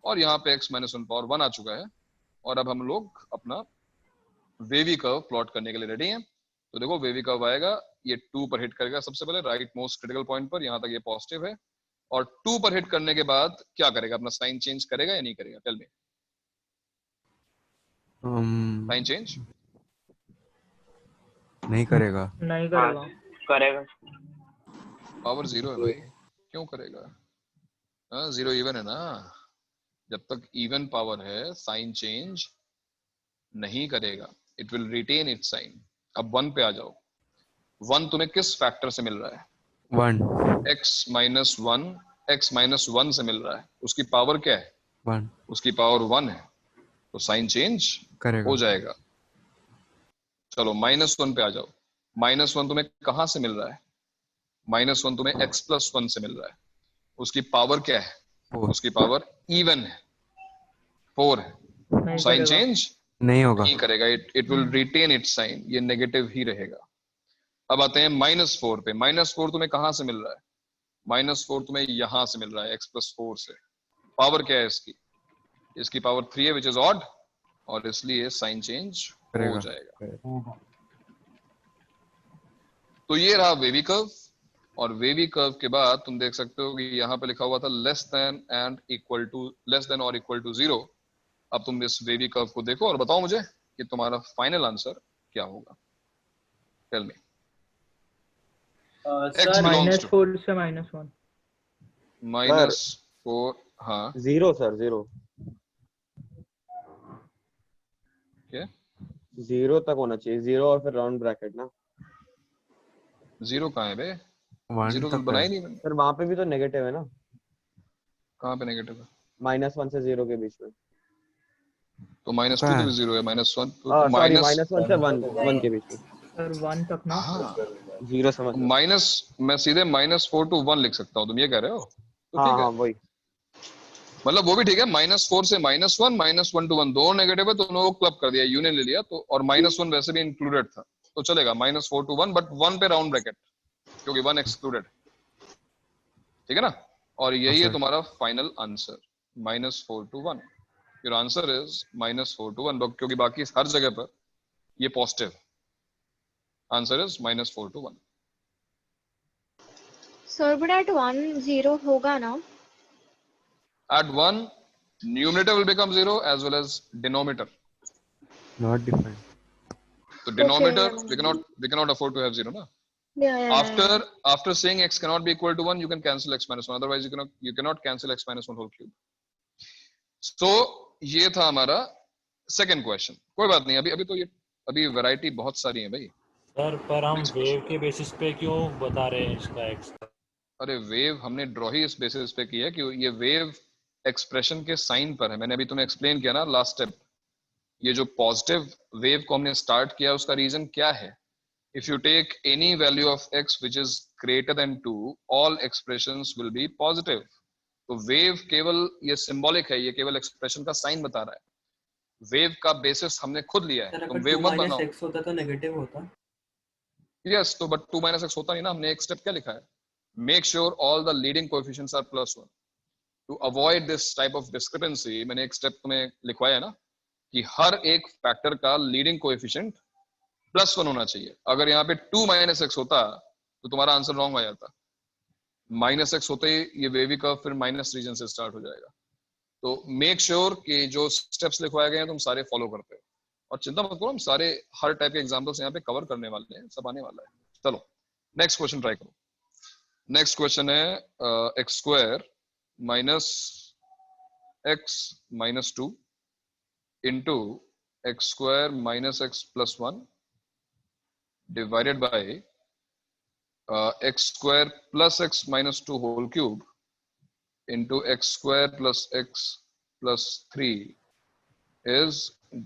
और यहाँ पे x-1 पावर 1 आ चुका है। और अब हम लोग अपना वेवी कर्व प्लॉट करने के लिए रेडी हैं। तो देखो वेवी कर्व आएगा, ये 2 पर हिट करेगा सबसे पहले, राइट मोस्ट क्रिटिकल पॉइंट पर, यहाँ तक ये पॉजिटिव है, और 2 पर हिट करने के बाद क्या करेगा, अपना साइन चेंज करेगा या नहीं करेगा, टेल मी। साइन चेंज नहीं करेगा। नहीं करेगा। करेगा। पावर 0 है भाई, क्यों करेगा? 0 इवन है ना, जब तक इवन पावर है साइन चेंज नहीं करेगा, it will retain its sign. अब 1 पे आ जाओ। 1 तुम्हें किस फैक्टर से मिल रहा है? 1 x-1 से मिल रहा है, उसकी पावर क्या है? 1, उसकी पावर 1 है, तो साइन चेंज हो जाएगा। चलो -1 पे आ जाओ। -1 तुम्हें कहां से मिल रहा है? -1 तुम्हें x+1 से मिल रहा है, उसकी पावर क्या है? 4, उसकी पावर इवन है, 4 है, साइन चेंज नहीं होगा, नहीं करेगा, it will retain its sign, ये नेगेटिव ही रहेगा। अब आते हैं -4 पे। -4 तुम्हें कहां से मिल रहा है? -4 तुम्हें यहां से मिल रहा है, x+4 से। पावर क्या है इसकी? इसकी पावर 3 है, विच इज ऑड, और इसलिए साइन चेंज हो जाएगा। तो ये रहा वेवी कर्व, और वेवी कर्व के बाद तुम देख सकते हो कि यहाँ पे लिखा हुआ था लेस देन और इक्वल टू 0। अब तुम इस वेवी कर्व को देखो और बताओ मुझे कि तुम्हारा फाइनल आंसर क्या होगा, टेल मी। सर -4 से -1। -4, हाँ 0 सर, 0 क्या 0 तक होना चाहिए, 0 और फिर राउंड ब्रैकेट ना। 0 कहाँ है बे? 1 0 तो बनाया नहीं मैंने। सर वहां पे भी तो नेगेटिव है ना। कहाँ पे नेगेटिव है? -1 से 0 के बीच में। तो -2 तो भी 0 है, -1 सॉरी, तो -1 से 1 के बीच में। सर 1 तक ना। हाँ 0 समझ लो। मैं सीधे -4 to 1 लिख सकता हूँ, तुम ये कह रहे हो? तो ठीक है, वही, मतलब वो भी ठीक है। -4 से -1, -1 to 1 दो नेगेटिव है, तो दोनों को क्लब कर दिया, यूनियन ले लिया, तो और -1 वैसे भी इंक्लूडेड था, तो चलेगा -4 to 1, बट 1 पे राउंड ब्रैकेट, क्योंकि 1 एक्सक्लूडेड, ठीक है ना। और यही है तुम्हारा final answer, -4 to 1। Your answer is -4 to 1, क्योंकि बाकी हर जगह पर ये positive. Answer is -4 to 1। Sir but at 1 0 होगा ना? At 1, numerator will become 0 as well as denominator. not defined. So denominator we cannot afford to have 0 na. Yeah. After saying x cannot be equal to 1, you can cancel x-1, otherwise you cannot cancel x-1 whole cube. So ये था हमारा second question. कोई बात नहीं, अभी तो ये अभी वैरायटी बहुत सारी है भाई सर, पर हम वेव के बेसिस पे क्यों बता रहे हैं इसका x? अरे वेव हमने ड्रॉ ही इस बेसिस पे किया है कि ये वेव एक्सप्रेशन के साइन पर है। मैंने अभी तुम्हें एक्सप्लेन किया ना लास्ट स्टेप, ये जो पॉजिटिव वेव को हमने स्टार्ट किया उसका रीजन क्या है? If you take any value of x which is greater than 2, all expressions will be positive. तो वेव केवल ये सिंबॉलिक है, ये केवल एक्सप्रेशन का साइन बता रहा है। वेव का बेसिस हमने खुद लिया है, तुम वेव मत बनाओ। x होता तो नेगेटिव होता। यस, तो बट 2 - x होता नहीं ना। हमने एक स्टेप क्या लिखा है? Make sure all the leading coefficients are +1। To avoid this type of discrepancy मैंने एक स्टेप तुम्हें लिखवाया है ना कि हर एक फैक्टर का लीडिंग कोएफिशिएंट +1 होना चाहिए। अगर यहाँ पे 2 - x होता तो तुम्हारा आंसर रॉन्ग आ जाता। -x होते ही ये वेवी कर्व फिर माइनस रीजन से स्टार्ट हो जाएगा। तो मेक श्योर कि जो स्टेप्स लिखवाए गए हैं तुम सारे फॉलो करते हो, और चिंता मत करो, हम सारे हर टाइप के एग्जांपल्स यहाँ पे कवर करने वाले हैं, सब आने वाला है। चलो नेक्स्ट क्वेश्चन ट्राई करो। नेक्स्ट क्वेश्चन है x² - x - 2 into x² - x + 1 divided by x² + x - 2 whole cube into x² + x + 3 is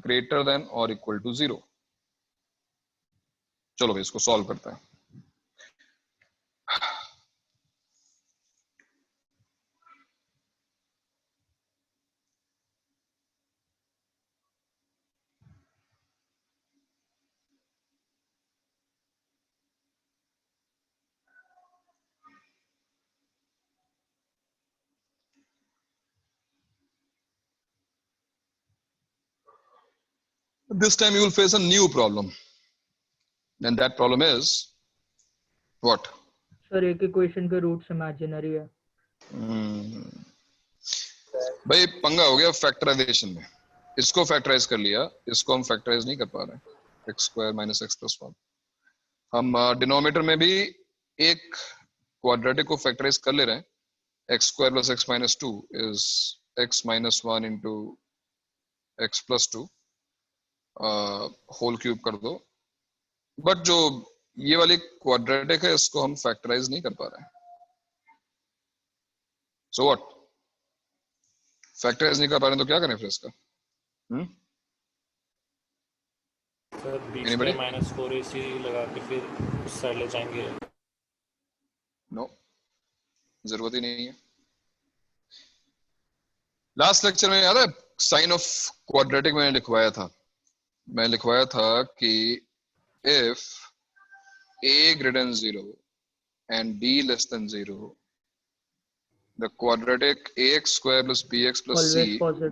greater than or equal to 0। चलो भाई इसको सॉल्व करते हैं। This time you will face a new problem, and that problem is what? Sir एक equation के roots imaginary है। भाई पंगा हो गया फैक्टराइजेशन में, इसको फैक्टराइज कर लिया, इसको हम फैक्टराइज नहीं कर पा रहे हैं। x² - x + 1 हम डिनोमिनेटर में भी एक क्वाड्रेटिक को फैक्टराइज कर ले रहे हैं। x² + x - 2 is x - 1 into x + 2 whole cube कर दो, बट जो ये वाली क्वाड्रेटिक है इसको हम फैक्टराइज नहीं कर पा रहे हैं। सो व्हाट, फैक्टराइज नहीं कर पा रहे हैं तो क्या करें फिर इसका? सर बीच में -4ac लगा के फिर उस साइड ले जाएंगे। नो, जरूरत ही नहीं है। लास्ट लेक्चर में याद है साइन ऑफ क्वाड्रेटिक मैंने लिखवाया था, मैं लिखवाया था कि if a greater than 0 and b less than 0, the quadratic ax² + bx + c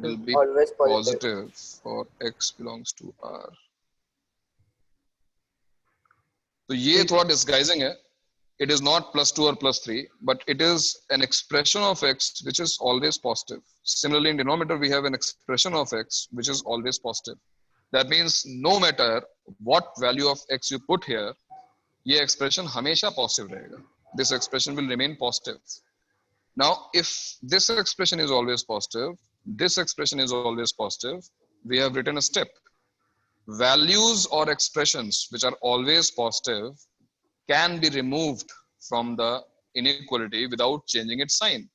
will be always positive for x belongs to R। तो ये थोड़ा डिस्गाइजिंग है। It is not +2 or +3, but it is an expression of x which is always positive. Similarly, in denominator we have an expression of x which is always positive. That means no matter what value of x you put here, ये expression हमेशा positive रहेगा। This expression will remain positive. Now, if this expression is always positive, this expression is always positive, we have written a step. Values or expressions which are always positive can be removed from the inequality without changing its sign,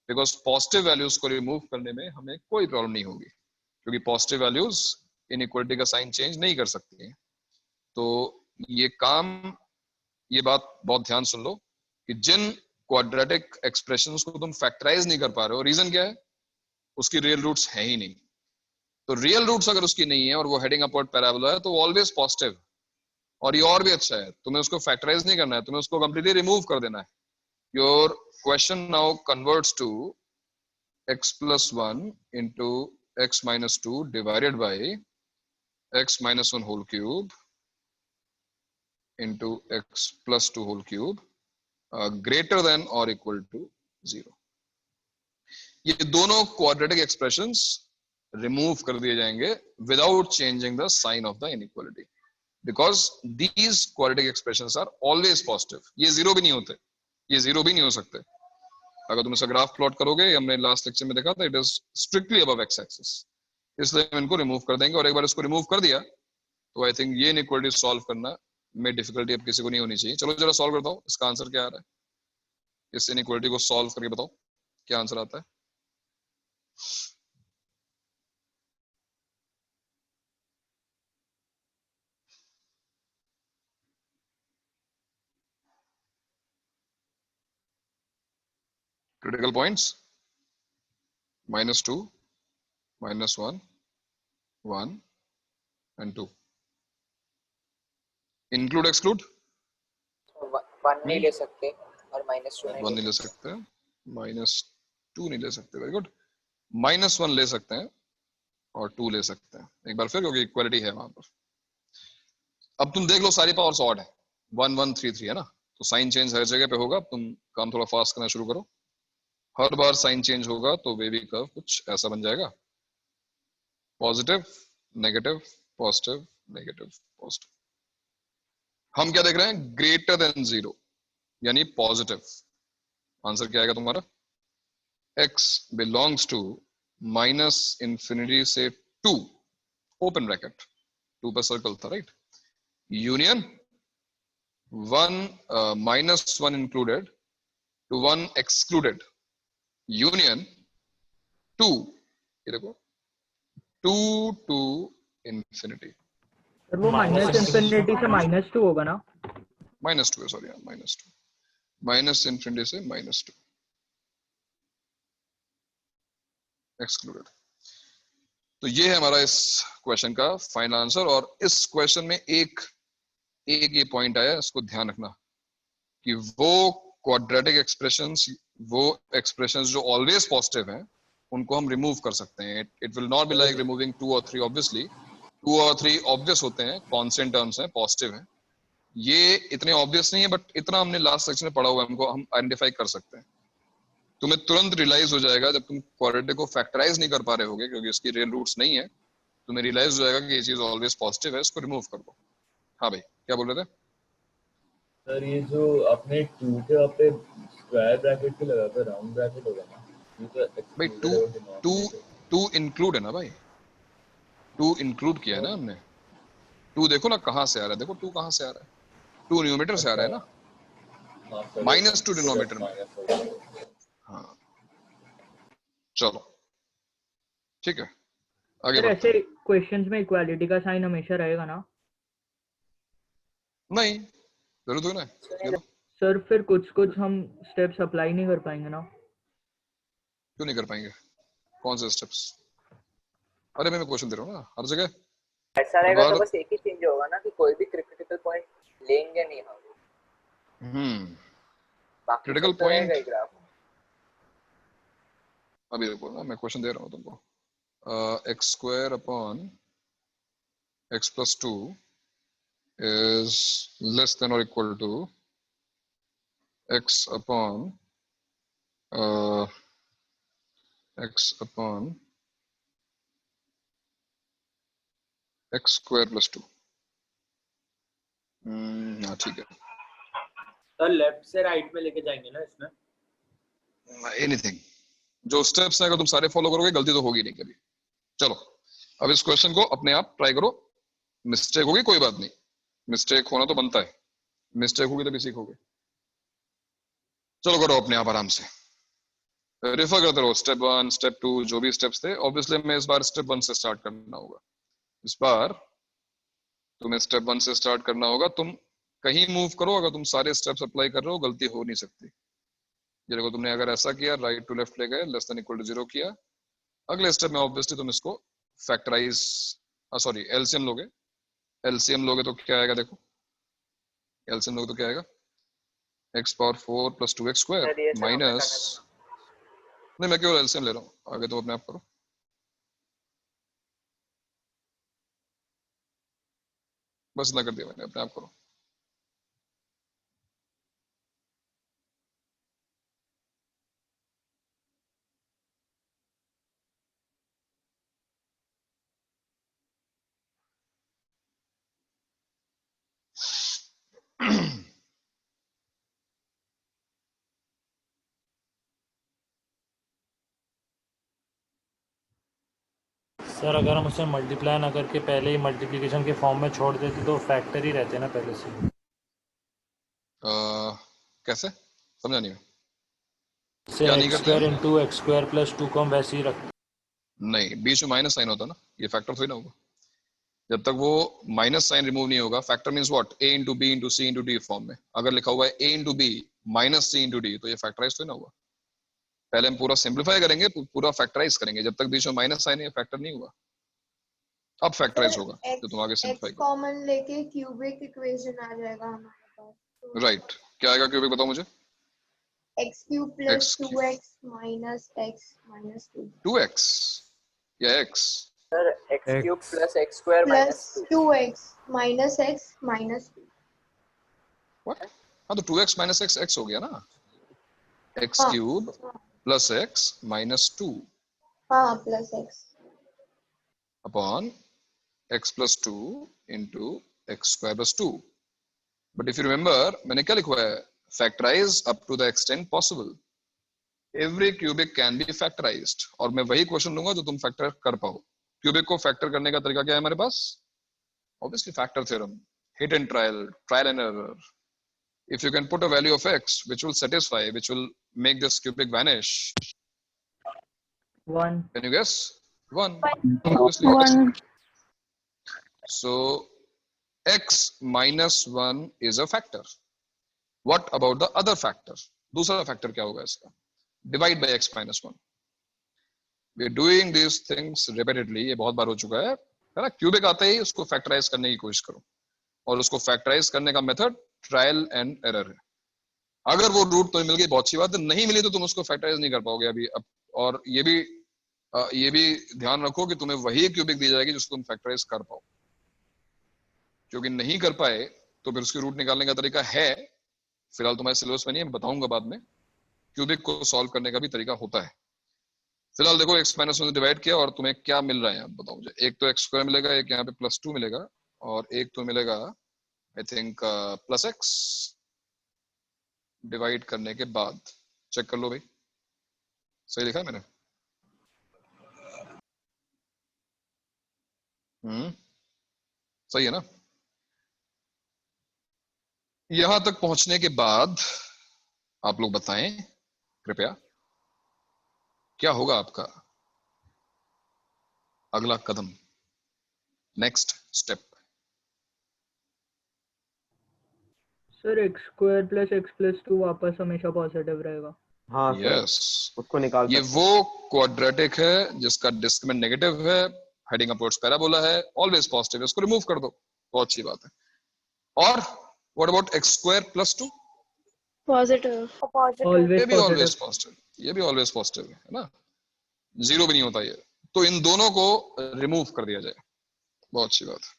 because positive values को remove करने में हमें कोई problem नहीं होगी, क्योंकि positive values inequality का sign change नहीं कर सकती हैं। तो ये काम, ये बात बहुत ध्यान सुन लो कि जिन quadratic expressions को तुम factorize नहीं कर पा रहे हो, reason क्या है? उसकी real roots है ही नहीं। तो real roots अगर उसकी नहीं है और वो heading upward parabola है तो always positive। और ये और भी अच्छा है, तुम्हें उसको फैक्टराइज नहीं करना है, तुम्हें उसको कंप्लीटली रिमूव कर देना है। Your question now converts to x + 1 into x - 2 divided by x - 1 whole cube into x + 2 whole cube greater than or equal to 0। ये दोनों क्वाड्रेटिक एक्सप्रेशंस रिमूव कर दिए जाएंगे without changing the sign of the inequality, because these quadratic expressions are always positive। ये zero भी नहीं होते, ये जीरो भी नहीं हो सकते। अगर तुम इसका ग्राफ प्लॉट करोगे, हमने लास्ट लेक्चर में देखा था, it is strictly above x axis, इसलिए हम इनको रिमूव कर देंगे। और एक बार इसको रिमूव कर दिया तो आई थिंक ये इनइक्वालिटी सॉल्व करना में डिफिकल्टी अब किसी को नहीं होनी चाहिए। चलो जरा सॉल्व करता हूँ, इसका आंसर क्या आ रहा है, इस इनइक्वालिटी को सॉल्व करके बताओ क्या आंसर आता है। Critical points: -2, -1, 1 and 2। Include exclude? 1 नहीं ले सकते और -2 1 नहीं ले सकते, 2 नहीं ले सकते, वेरी गुड। -1 ले सकते हैं और 2 ले सकते हैं एक बार फिर, क्योंकि इक्वालिटी है वहां पर। अब तुम देख लो सारी पावर्स ऑड है, 1 1 3 3 है ना, तो साइन चेंज हर जगह पे होगा। अब तुम काम थोड़ा फास्ट करना शुरू करो, हर बार साइन चेंज होगा तो वेवी कर्व कुछ ऐसा बन जाएगा, positive negative positive negative positive. हम क्या देख रहे हैं, ग्रेटर देन 0 यानी पॉजिटिव। आंसर क्या आएगा तुम्हारा, x बिलोंग्स टू -∞ से 2 ओपन ब्रैकेट, 2 पर सर्कल था right, union 1 included to 1 excluded, union 2, ये देखो 2 टू इंफिनिटी। सर वो -∞ से -2 होगा ना? -2 है, सॉरी, -2, -∞ से -2 एक्सक्लूडेड। तो ये है हमारा इस क्वेश्चन का फाइनल आंसर। और इस क्वेश्चन में एक ये पॉइंट आया, इसको ध्यान रखना कि वो क्वाड्रेटिक एक्सप्रेशंस, वो एक्सप्रेशंस जो ऑलवेज पॉजिटिव हैं, उनको हम रिमूव कर सकते हैं। It will not be like removing 2 और 3, ऑब्वियसली 2 और 3 ऑब्वियस होते हैं, कांस्टेंट टर्म्स हैं, पॉजिटिव हैं। ये इतने ऑब्वियस नहीं है, बट इतना हमने लास्ट सेक्शन में पढ़ा हुआ है, हमको हम आइडेंटिफाई कर सकते हैं। तुम्हें तुरंत रियलाइज हो जाएगा जब तुम क्वाड्रेटिक को फैक्टराइज नहीं कर पा रहे होगे, क्योंकि इसकी रियल रूट्स नहीं है, तुम्हें रियलाइज हो जाएगा कि ये चीज ऑलवेज पॉजिटिव है, इसको रिमूव कर दो। हाँ भाई, क्या बोल रहे थे सर? ये जो आपने 2 के वहाँ पे स्क्वायर ब्रैकेट के लगा कर राउंड ब्रैकेट होगा ना, ये तो भाई? 2 इंक्लूड है ना भाई, 2 इंक्लूड किया है ना हमने। 2 देखो ना कहाँ से आ रहा है, देखो 2 कहाँ से आ रहा है, 2 न्यूमरेटर से आ रहा है ना, -2 डिनोमिनेटर में। हाँ चलो ठीक है, आगे बढ़ते हैं। ऐसे क्वेश्चंस में इक्वालिटी का साइन हमेशा रहेगा ना? नहीं, जरूरत हो ना। सर फिर कुछ हम स्टेप्स अप्लाई नहीं कर पाएंगे ना? क्यों नहीं कर पाएंगे, कौन से स्टेप्स? अरे मैं क्वेश्चन दे रहा हूँ ना, हर जगह ऐसा रहेगा तो बस एक ही चेंज होगा ना कि कोई भी क्रिटिकल पॉइंट लेंगे नहीं हम। क्रिटिकल पॉइंट अभी देखो ना, मैं क्वेश्चन दे रहा हूँ तुमको। x² upon x + 2 is less than or equal to x upon x + 2। हाँ ठीक है, तो लेफ्ट से राइट में लेके जाएंगे ना इसमें। एनीथिंग, जो स्टेप्स हैं अगर तुम सारे फॉलो करोगे गलती तो होगी नहीं कभी। चलो अब इस क्वेश्चन को अपने आप ट्राई करो, मिस्टेक होगी कोई बात नहीं, मिस्टेक होना तो बनता है, मिस्टेक होगी तभी सीखोगे। चलो करो अपने आप आराम से, रेफर करते रहो, स्टेप 1 स्टेप 2 जो भी स्टेप्स थे। ऑब्वियसली मैं इस बार स्टेप 1 से स्टार्ट करना होगा, इस बार तुम्हें स्टेप 1 से स्टार्ट करना होगा। तुम कहीं मूव करो, अगर तुम सारे स्टेप्स अप्लाई कर रहे हो गलती हो नहीं सकती। ये देखो, तुमने अगर ऐसा किया, राइट टू लेफ्ट ले गए, लेस देन इक्वल टू 0 किया, अगले स्टेप में ऑब्वियसली तुम इसको फैक्टराइज सॉरी एलसीएम लोगे। एलसीएम लोगे तो क्या आएगा, देखो एलसीएम लोगे तो क्या आएगा, x⁴ + 2x² माइनस, नहीं मैं केवल एलसीएम ले रहा हूँ, आगे तो अपने आप करो। बस इतना कर दिया मैंने, अपने आप करो। सर अगर हम उसे मल्टीप्लाई ना करके पहले ही मल्टीप्लिकेशन के फॉर्म में छोड़ देते तो फैक्टर ही रहते ना पहले से। कैसे, समझा नहीं मैं। x² x² + 2 को हम वैसे ही रखते, नहीं, बीच में माइनस साइन होता ना, ये फैक्टर थोड़ी ना होगा। जब तक वो माइनस साइन रिमूव नहीं होगा, factor means what, a * b * c * d form में अगर लिखा हुआ है a * b -c * d, तो ये फैक्टराइज तो ना हुआ। पहले हम पूरा सिंपलीफाई करेंगे, पूरा फैक्टराइज करेंगे, जब तक बीच में माइनस साइन है फैक्टर नहीं हुआ, अब फैक्टराइज होगा तो तुम आगे सिंपलीफाई करो। कॉमन लेके क्यूबिक इक्वेशन आ जाएगा हमारे पास। राइट, क्या आएगा क्यूबिक, बताओ मुझे। x cube plus X cube. 2x minus x minus 2 2x या x Sir, x X. cube plus x square minus plus 2. 2x minus x minus 2. what हाँ तो 2x minus x हो गया ना x हाँ cube plus x minus 2 हाँ plus x upon x plus 2 into x square plus 2 but if you remember मैंने क्या लिखा है factorize up to the extent possible every cubic can be factorized और मैं वही क्वेश्चन लूंगा जो तुम फैक्टर कर पाओ क्यूबिक को फैक्टर करने का तरीका क्या है हमारे पास obviously factor theorem hit and trial and error if you can put a value of x which will satisfy which will make this cubic vanish 1 can you guess 1 obviously so x minus 1 is a factor what about the other factor दूसरा factor क्या होगा इसका divide by x minus 1 we are doing these things repeatedly ये बहुत बार हो चुका है ना क्यूबिक आते ही उसको फैक्टराइज करने की कोशिश करो और उसको फैक्टराइज करने का मेथड ट्रायल एंड एरर है अगर वो रूट तुम्हें मिल गई बहुत अच्छी बात है नहीं मिली तो तुम उसको फैक्टराइज नहीं कर पाओगे अभी अब और ये भी ध्यान रखो कि तुम्हें वही क्यूबिक दी जाएगी जिसको तुम फैक्टराइज कर पाओ क्योंकि नहीं कर पाए तो फिर उसकी रूट निकालने का तरीका है फिलहाल तुम्हारे सिलेबस में नहीं है बताऊंगा बाद में क्यूबिक को सॉल्व करने का भी तरीका होता है फिलहाल देखो x माइनस 1 से डिवाइड किया और तुम्हें क्या मिल रहा है आप बताओ मुझे एक तो x स्क्वायर मिलेगा एक यहाँ पे प्लस 2 मिलेगा और एक तो मिलेगा I think plus x divide करने के बाद चेक कर लो भाई सही लिखा है मैंने सही है ना यहां तक पहुंचने के बाद आप लोग बताएं कृपया क्या होगा आपका अगला कदम next step sir x square plus x plus 2 वापस हमेशा पॉजिटिव रहेगा हाँ यस उसको निकाल ये वो क्वाड्रेटिक है जिसका डिस्क्रिमिनेंट नेगेटिव है हेडिंग अपवर्ड्स पैराबोला है ऑलवेज पॉजिटिव इसको रिमूव कर दो बहुत अच्छी बात है और what about x square plus 2 positive ये भी ऑलवेज पॉजिटिव ये भी ऑलवेज पॉजिटिव है ना जीरो भी नहीं होता ये तो इन दोनों को रिमूव कर दिया जाए बहुत अच्छी बात है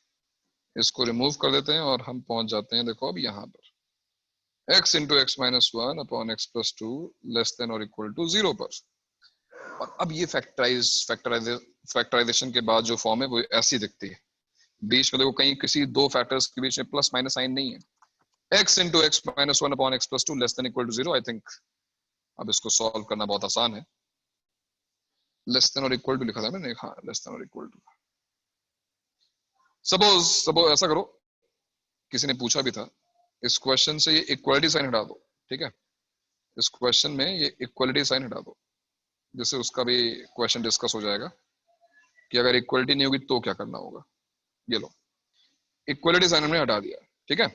इसको रिमूव कर देते हैं और हम पहुंच जाते हैं देखो अब यहाँ पर x into x minus 1 upon x plus 2 less than or equal to 0 पर और अब ये फैक्टराइजेशन के बाद जो फॉर्म है वो ऐसी दिखती है बीच में देखो कहीं किसी दो फैक्टर्स के बीच में प्लस माइनस साइन नहीं है x into x minus 1 upon x plus 2 less than equal to 0 I think अब इसको सॉल्व करना बहुत आसान है लेस देन और इक्वल टू लिखा था मैंने हाँ लेस देन और इक्वल टू सपोज ऐसा करो किसी ने पूछा भी था इस क्वेश्चन से ये इक्वलिटी साइन हटा दो ठीक है इस क्वेश्चन में ये इक्वलिटी साइन हटा दो जिससे उसका भी क्वेश्चन डिस्कस हो जाएगा कि अगर इक्वलिटी नहीं होगी तो क्या करना होगा ये लो इक्वलिटी साइन हमने हटा दिया ठीक है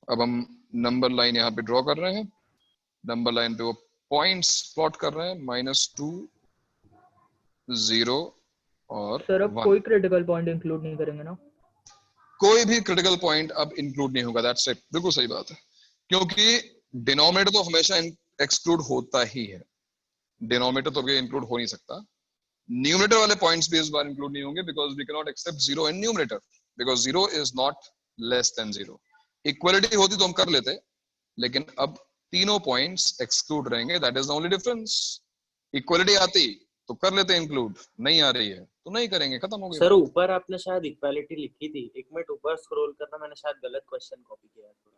अब हम नंबर लाइन यहाँ पे ड्रॉ कर रहे हैं नंबर लाइन पे वो पॉइंट्स प्लॉट कर रहे हैं -2 0 और सर अब 1 कोई क्रिटिकल पॉइंट इंक्लूड नहीं करेंगे ना कोई भी क्रिटिकल पॉइंट अब इंक्लूड नहीं होगा दैट्स इट बिल्कुल सही बात है क्योंकि डिनोमिनेटर तो हमेशा एक्सक्लूड होता ही है डिनोमिनेटर तो इंक्लूड हो नहीं सकता न्यूमरेटर वाले पॉइंट्स भी इस बार इंक्लूड नहीं होंगे because we can not accept 0 in numerator because 0 is not less than 0 equality होती तो हम कर लेते लेकिन अब तीनों पॉइंट्स एक्सक्लूड रहेंगे that is the only difference equality आती तो कर लेते इंक्लूड नहीं आ रही है तो नहीं करेंगे खत्म हो गया सर ऊपर आपने शायद इक्वालिटी लिखी थी एक मिनट ऊपर स्क्रॉल करना मैंने शायद गलत क्वेश्चन कॉपी किया है थोड़ा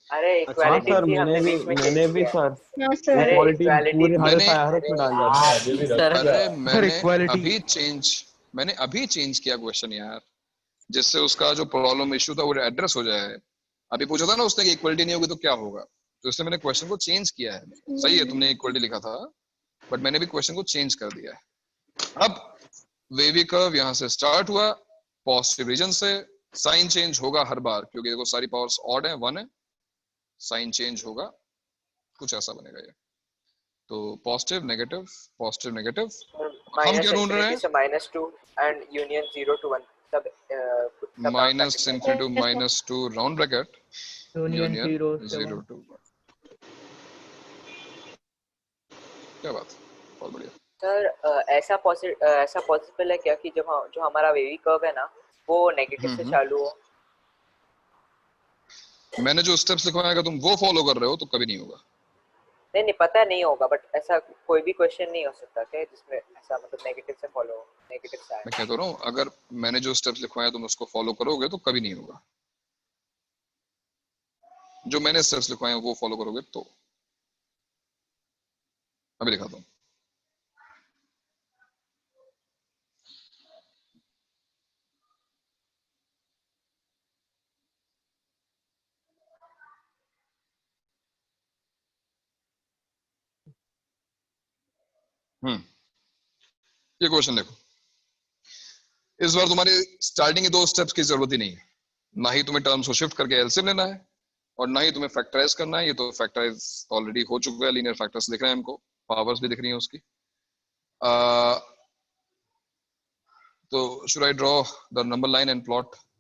अरे इक्वालिटी सर थी हमने मैंने भी सर हाँ सर अरे इक्वालिटी equality पूरी मैंने- हरत में डाल दिया अरे मैंने equality- अभी चेंज किया क्वेश्चन यार जिससे उसका जो प्रॉब्लम इश्यू था वो एड्रेस हो जाए अभी पूछा था ना उसने कि इक्वलिटी नहीं होगी तो क्या होगा तो इसलिए मैंने क्वेश्चन को चेंज किया है सही है तुमने इक्वलिटी लिखा था बट मैंने भी क्वेश्चन को चेंज कर दिया है अब वेवी कर्व यहाँ से स्टार्ट हुआ पॉजिटिव रीजन से साइन चेंज होगा हर बार क्योंकि देखो सारी पावर्स ऑड है 1 है साइन चेंज होगा कुछ ऐसा बनेगा ये तो पॉजिटिव नेगेटिव हम क्या ढूंढ रहे हैं -2 एंड यूनियन 0 to 1 सब -∞ to -2 round bracket union 0 0 to 1 क्या बात, बहुत बढ़िया। सर ऐसा पॉसिबल है क्या कि जो हमारा वेवी कर्व है ना वो नेगेटिव से चालू हो? मैंने जो स्टेप्स लिखवाया अगर तुम वो फॉलो कर रहे हो तो कभी नहीं होगा। नहीं पता नहीं होगा, बट ऐसा कोई भी क्वेश्चन नहीं हो सकता क्या जिसमें ऐसा मतलब नेगेटिव से फॉलो हो, नेगेटिव से आए? मैं कहता रहा हूँ अगर मैंने जो स्टेप्स लिखवाया तुम उसको फॉलो करोगे तो कभी नहीं होगा। जो मैंने स्टेप्स लिखवाए वो फॉलो करोगे तो। अभी दिखाता हूँ। ये क्वेश्चन देखो, इस बार तुम्हारे स्टार्टिंग के 2 स्टेप्स की जरूरत ही नहीं है। ना ही तुम्हें टर्म्स को शिफ्ट करके एलसीएम लेना है और ना ही तुम्हें फैक्टराइज करना है। ये तो फैक्टराइज ऑलरेडी हो चुका है, लीनियर फैक्टर्स दिख रहे हैं हमको, पावर्स भी दिख रही हैं उसकी। तो should I draw the number line and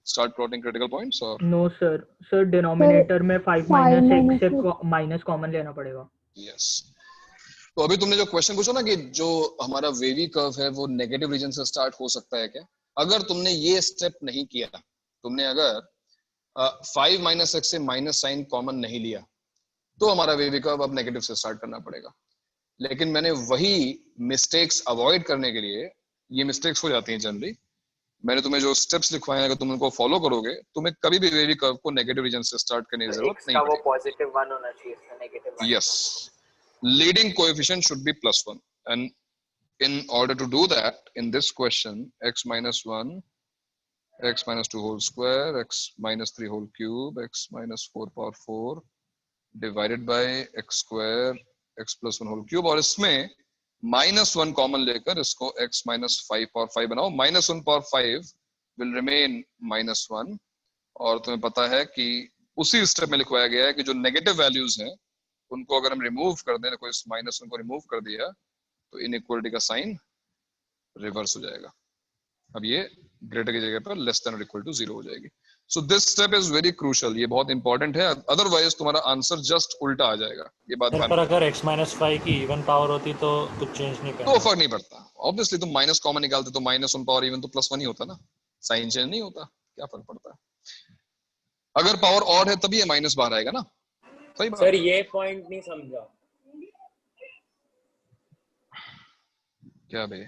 start plotting critical points or? No sir denominator में 5 माइनस 6 से माइनस कॉमन लेना पड़ेगा। यस। तो अभी तुमने जो क्वेश्चन पूछा ना कि जो हमारा वेवी कर्व है वो नेगेटिव रीजन से स्टार्ट हो सकता है क्या, अगर तुमने ये स्टेप नहीं किया, तुमने अगर 5 माइनस एक्स से माइनस साइन कॉमन नहीं लिया तो हमारा वेवी कर्व अब नेगेटिव से स्टार्ट करना पड़ेगा। लेकिन मैंने वही मिस्टेक्स अवॉइड करने के लिए, ये मिस्टेक्स हो जाती हैं जनरली, मैंने तुम्हें जो स्टेप्स लिखवाए हैं अगर तुम उनको फॉलो करोगे तुम्हें कभी भी वेवी कर्व को नेगेटिव रीजन से स्टार्ट करने की जरूरत नहीं वो पड़ेगी। पॉजिटिव 1 होना चाहिए, इसका negative 1। Yes, leading coefficient should be +1, and in order to do that in this question, x minus 1, x minus 2 whole square, x minus 3 whole cube, x minus 4 power 4 divided by x square, x plus 1 whole cube, और इसमें -1 common लेकर इसको x minus 5 power 5 बनाओ। -1 power 5 will remain -1, और तुम्हें पता है कि उसी स्टेप में लिखवाया गया है कि जो नेगेटिव वैल्यूज हैं उनको अगर हम रिमूव कर दें, कोई -1 को रिमूव कर दिया तो इनइक्वालिटी का साइन रिवर्स हो जाएगा। अब ये ग्रेटर की जगह पर लेस देन और इक्वल टू 0 हो जाएगी। So this step is very crucial, ये बहुत इंपॉर्टेंट है, अदरवाइज तुम्हारा आंसर जस्ट उल्टा आ जाएगा। ये बात पर अगर x - 5 की इवन पावर होती तो कुछ चेंज नहीं करना, तो फर्क नहीं पड़ता। ऑब्वियसली तुम माइनस कॉमन निकालते तो -1 पावर इवन तो +1 ही होता ना, साइन चेंज नहीं होता, क्या फर्क पड़ता है। अगर पावर ऑड है तभी ये माइनस बाहर आएगा ना। सही बात। सर ये पॉइंट नहीं समझा। क्या बे?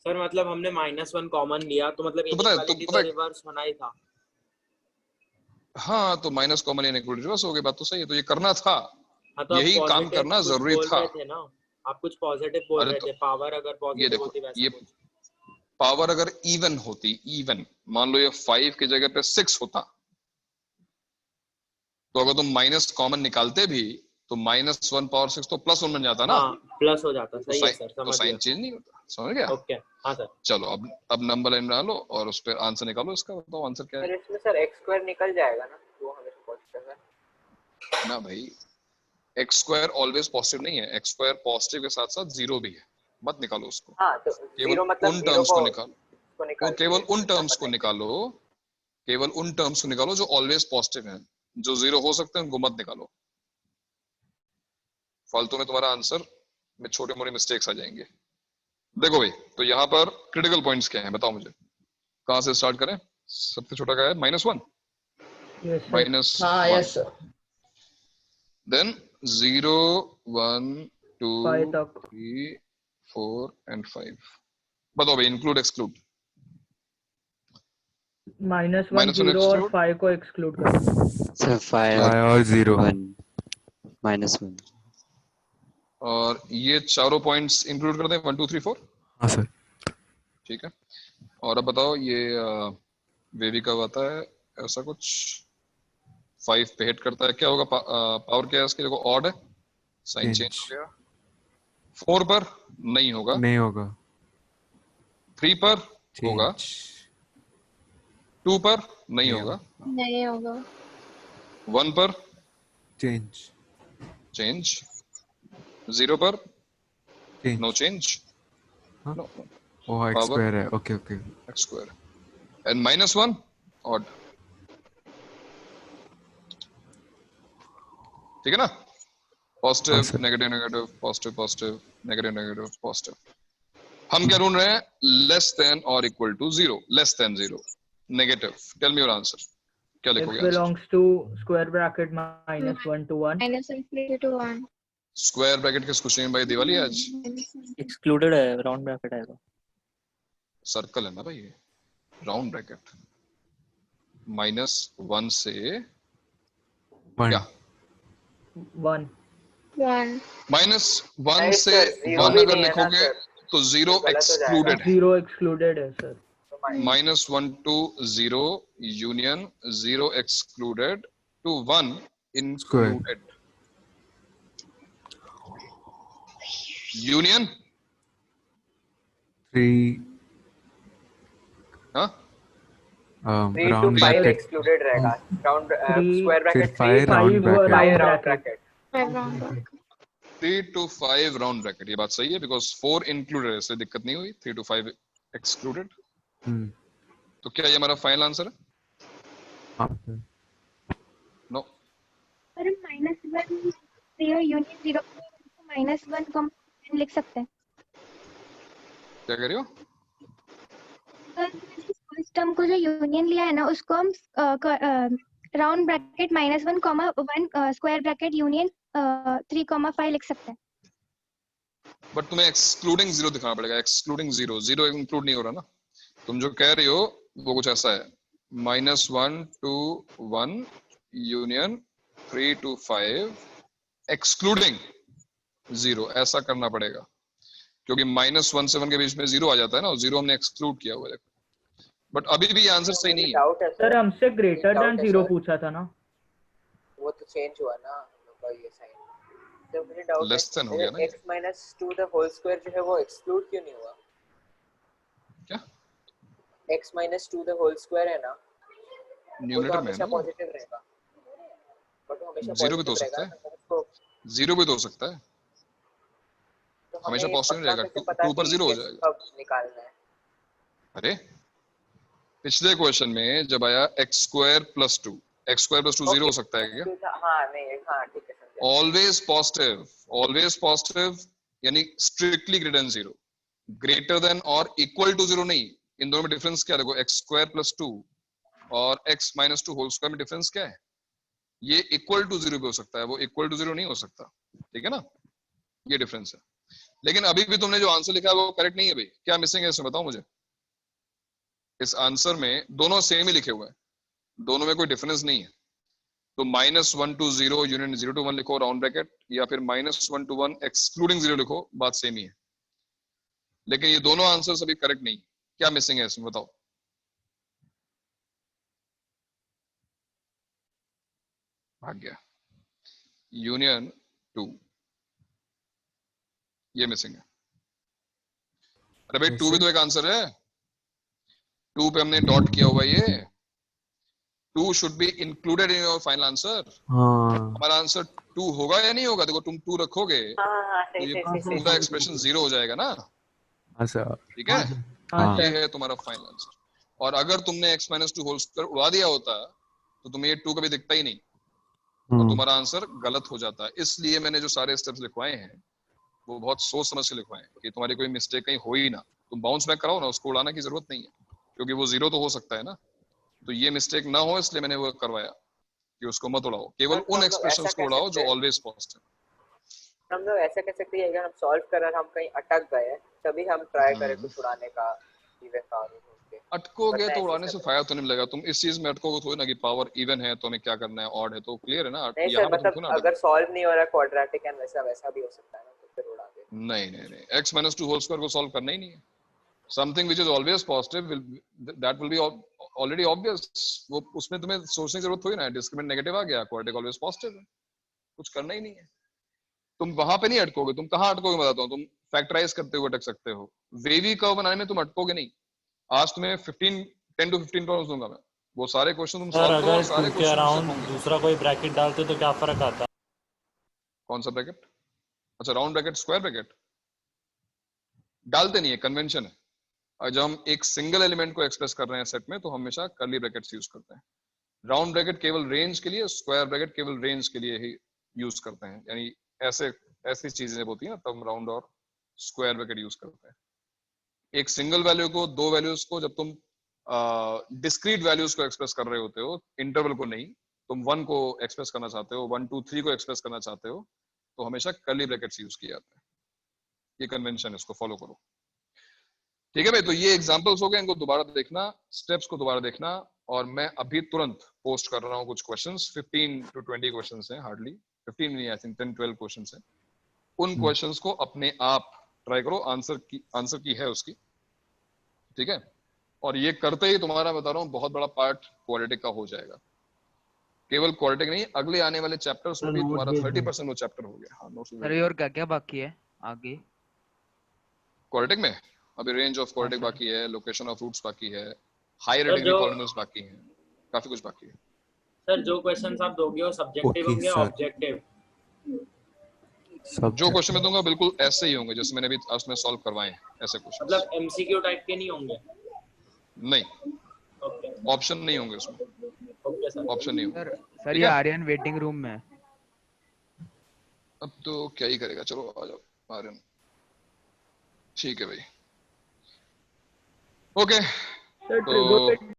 सर मतलब हमने -1 कॉमन लिया तो मतलब इनइक्वालिटी तो रिवर्स होना ही था। हाँ, तो माइनस कॉमन इनइक्वालिटी रिवर्स हो गई, बात तो सही है। तो ये करना था, हाँ, तो यही काम करना जरूरी था। आप कुछ पॉजिटिव बोल रहे थे, पावर अगर पॉजिटिव होती वैसे कुछ। पावर अगर इवन होती, इवन मान लो ये 5 की जगह पे 6 होता, तो अगर तुम माइनस कॉमन निकालते भी तो -1 पावर 6 तो +1 बन जाता ना। हाँ, प्लस हो जाता। सही है सर, समझ गया। तो साइन चेंज नहीं होता, समझ गया? ओके, हाँ सर। चलो अब नंबर लाइन बना लो और उस पर आंसर निकालो। इसका बताओ आंसर क्या है। इसमें सर x² निकल जाएगा ना, वो हमें पॉजिटिव है ना भाई, x² ऑलवेज पॉजिटिव नहीं है, x² पॉजिटिव के साथ साथ 0 भी है, मत निकालो उसको। हाँ, तो केवल मतलब उन टर्म्स को निकालो, केवल उन टर्म्स को निकालो, केवल उन टर्म्स को निकालो जो ऑलवेज पॉजिटिव हैं। जो 0 हो सकते हैं उनको मत निकालो, फालतू में तुम्हारा आंसर में छोटे मोटे मिस्टेक्स आ जाएंगे। देखो भाई, तो यहाँ पर क्रिटिकल पॉइंट्स क्या हैं बताओ मुझे, कहाँ से स्टार्ट करें? सबसे छोटा क्या है? -1, -1, देन 0, 1, 2, 3, 4 and 5। बताओ भाई, इंक्लूड एक्सक्लूड? -1, 0 और 5 को एक्सक्लूड कर सर 5 और 0 -1, और ये चारों पॉइंट्स इंक्लूड कर दें 1, 2, 3, 4। हाँ सर, ठीक है। और अब बताओ ये वेवी कब आता है? ऐसा कुछ 5 पे हिट करता है, क्या होगा? पावर क्या है इसकी? देखो ऑड है, साइन चेंज हो गया। 4 पर नहीं होगा, 3 पर होगा, 2 पर नहीं होगा, 1 पर चेंज, 0 पर नो चेंज, नो x² है। Okay x², and -1 odd. ठीक है ना? Positive negative negative positive positive negative negative positive. हम क्या ढूंढ रहे हैं? लेस देन और equal to 0, less than 0, negative. Tell me your answer, क्या लिखोगे? X belongs to square bracket -1 to 1 -1 to 1 square bracket किसको चाहिए भाई? दिवाली आज एक्सक्लूडेड है, राउंड ब्रैकेट आएगा। सर्कल है ना भाई, राउंड ब्रैकेट। -1 से क्या? 1 -1 से 1 अगर लिखोगे तो 0 एक्सक्लूडेड है। 0 एक्सक्लूडेड है sir. -1 to 0 union 0 excluded to 1 included union 3 3 to 5 excluded रहेगा। Round square bracket 5 round bracket 3 to 5 round bracket. ये बात सही है बिकॉज 4 इंक्लूडेड है, इससे दिक्कत नहीं हुई। 3 to 5 एक्सक्लूडेड। तो क्या ये हमारा फाइनल आंसर है? नो। पर -1 0 यूनियन 0 -1 लिख सकते हैं। क्या कह रही हो? फर्स्ट टर्म को जो यूनियन लिया है ना, उसको हम round bracket -1 1 square bracket union 3 5 लिख सकते हैं। बट तुम्हें एक्सक्लूडिंग 0 दिखाना पड़ेगा। एक्सक्लूडिंग 0 0 इंक्लूड नहीं हो रहा ना। तुम जो कह रही हो वो कुछ ऐसा है, -1 to 1 यूनियन 3 to 5 एक्सक्लूडिंग 0, ऐसा करना पड़ेगा क्योंकि -1 से 1 के बीच में 0 आ जाता है ना, 0 हमने एक्सक्लूड किया हुआ है। बट अभी भी आंसर सही नहीं है। सर हमसे ग्रेटर देन 0 पूछा था ना, वो तो चेंज हुआ ना का ये साइन। तो मुझे डाउट लेस देन हो गया ना। x - 2 द होल स्क्वायर जो है वो एक्सक्लूड क्यों नहीं हुआ? क्या x - 2 द होल स्क्वायर है ना, न्यूमरेटर में हमेशा पॉजिटिव रहेगा। बट वो हमेशा 0 भी तो हो सकता है, 0 भी तो हो सकता है, हमेशा पॉजिटिव रहेगा। 2 पर 0 हो जाएगा। कब निकालना है? अरे पिछले क्वेश्चन में जब आया x² + 2, x² + 2 0 हो सकता है क्या? हाँ नहीं, हाँ ठीक है समझा। ऑलवेज पॉजिटिव यानी strictly greater than 0, greater than और इक्वल टू 0 नहीं। इन दोनों में डिफरेंस क्या? देखो x² + 2 और x - 2 होल स्क्वायर में डिफरेंस क्या है? ये इक्वल टू 0 भी हो सकता है, वो इक्वल टू 0 नहीं हो सकता। ठीक है ना, ये डिफरेंस है। लेकिन अभी भी तुमने जो आंसर लिखा है वो करेक्ट नहीं है भाई। क्या मिसिंग है इसमें बताओ मुझे। इस आंसर में दोनों सेम ही लिखे हुए हैं, दोनों में कोई डिफरेंस नहीं है। तो -1 to 0 यूनियन 0 to 1 लिखो राउंड ब्रैकेट, या फिर -1 to 1 एक्सक्लूडिंग 0 लिखो, बात सेम ही है। लेकिन ये दोनों आंसर्स अभी करेक्ट नहीं। क्या मिसिंग है इसमें बताओ। भाग गया। यूनियन 2 ये मिसिंग है। अरे भाई 2 भी तो एक आंसर है। 2 पे हमने डॉट किया हुआ, ये 2 should be included in your final answer. हमारा आंसर 2 होगा या नहीं होगा? देखो तुम 2 रखोगे तो ये पूरा एक्सप्रेशन 0 हो जाएगा ना। ठीक है, ये है तुम्हारा फाइनल आंसर। और अगर तुमने x - 2 होल स्क्वायर उड़ा दिया होता तो तुम्हें ये 2 कभी दिखता ही नहीं और तुम्हारा आंसर गलत हो जाता है। इसलिए मैंने जो सारे स्टेप्स लिखवाए हैं वो बहुत सोच समझ के लिखवाए हैं कि तुम्हारी कोई मिस्टेक कहीं हो ही ना। तुम बाउंस बैक कराओ ना, उसको उड़ाने की जरूरत नहीं है क्योंकि वो 0 तो हो सकता है ना। तो ये मिस्टेक ना हो इसलिए मैंने वो करवाया कि उसको मत उड़ाओ, केवल उन एक्सप्रेशंस को उड़ाओ जो ऑलवेज पॉजिटिव। हम लोग ऐसा कह सकते हैं अगर हम सॉल्व कर रहे हैं, हम कहीं अटक गए तभी हम ट्राई करें कुछ उड़ाने का। अटकोगे तो उड़ाने से फायदा तो नहीं मिलेगा। तुम इस चीज में अटकोगे तो ना कि पावर इवन है तो हमें क्या करना है, ऑड है तो क्लियर है ना। नहीं सर, मतलब अगर सॉल्व नहीं हो रहा क्वाड्रेटिक एंड वैसा भी हो सकता है ना, तो फिर उड़ा दे। नहीं x - 2 होल स्क्वायर को सॉल्व करना ही नहीं है। Something which is always positive that will be already obvious. वो उसमें तुम्हें सोचने की जरूरत हुई ना। डिस्क्रिमिनेंट नेगेटिव आ गया, क्वाड्रेटिक ऑलवेज पॉजिटिव है, कुछ करना ही नहीं है। तुम वहां पे नहीं अटकोगे। तुम कहां अटकोगे बताता हूं। तुम फैक्टराइज करते हुए अटक सकते हो। वेवी कर्व बनाने में तुम अटकोगे नहीं। आज तुम्हें 10 to 15 प्रॉब्लम्स दूंगा मैं, वो सारे क्वेश्चन तुम सॉल्व करो। अगर सारे क्वेश्चन अराउंड दूसरा कोई ब्रैकेट डालते तो क्या फर्क आता? कौन सा ब्रैकेट? अच्छा राउंड ब्रैकेट स्क्वायर ब्रैकेट डालते नहीं है, कन्वेंशन है। और जब हम एक सिंगल एलिमेंट को एक्सप्रेस कर रहे हैं सेट में तो हमेशा कर्ली ब्रैकेट्स यूज करते हैं। राउंड ब्रैकेट केवल रेंज के लिए, स्क्वायर ब्रैकेट केवल रेंज के लिए ही यूज करते हैं। यानी ऐसे ऐसी चीजें जब होती है ना तब राउंड और स्क्वायर ब्रैकेट यूज करते हैं। एक सिंगल वैल्यू को, दो वैल्यूज को जब तुम डिस्क्रीट वैल्यूज को एक्सप्रेस कर रहे होते हो, इंटरवल को नहीं, तुम 1 को एक्सप्रेस करना चाहते हो, 1 2 3 को एक्सप्रेस करना चाहते हो, तो हमेशा कर्ली ब्रैकेट्स यूज किया जाता है। ये कन्वेंशन है, इसको फॉलो करो। ठीक है भाई, तो ये एग्जांपल्स हो गए, इनको दोबारा देखना, स्टेप्स को दोबारा देखना। और मैं अभी तुरंत पोस्ट कर रहा हूँ कुछ क्वेश्चंस, 15 to 20 क्वेश्चंस हैं, हार्डली 15 नहीं, आई थिंक 10-12 क्वेश्चंस हैं। उन क्वेश्चंस को अपने आप ट्राई करो, आंसर की है उसकी, ठीक है। और ये करते ही तुम्हारा बता रहा हूँ बहुत बड़ा पार्ट क्वालिटी का हो जाएगा। केवल क्वालिटी नहीं, अगले आने वाले चैप्टर्स में भी तुम्हारा 30% वो चैप्टर हो गया। हाँ, नोट्स सर और क्या क्या बाकी है आगे क्वालिटी में? अभी रेंज ऑफ क्वालिटी बाकी है, लोकेशन ऑफ रूट्स बाकी है, हायर डिग्री पॉलिनोमियल्स बाकी हैं, काफी कुछ बाकी है। सर जो क्वेश्चंस आप दोगे वो सब्जेक्टिव होंगे या ऑब्जेक्टिव? जो क्वेश्चन मैं दूंगा बिल्कुल ऐसे ही होंगे जैसे मैंने अभी उसमें सॉल्व करवाए हैं, ऐसे क्वेश्चन। मतलब एमसीक्यू टाइप के नहीं होंगे? नहीं, ऑप्शन नहीं होंगे उसमें। ओके सर, ऑप्शन नहीं होंगे। सर ये आर्यन वेटिंग रूम में है। अब तो क्या ही करेगा, चलो आ जाओ आर्यन। ठीक है भाई, ओके। तो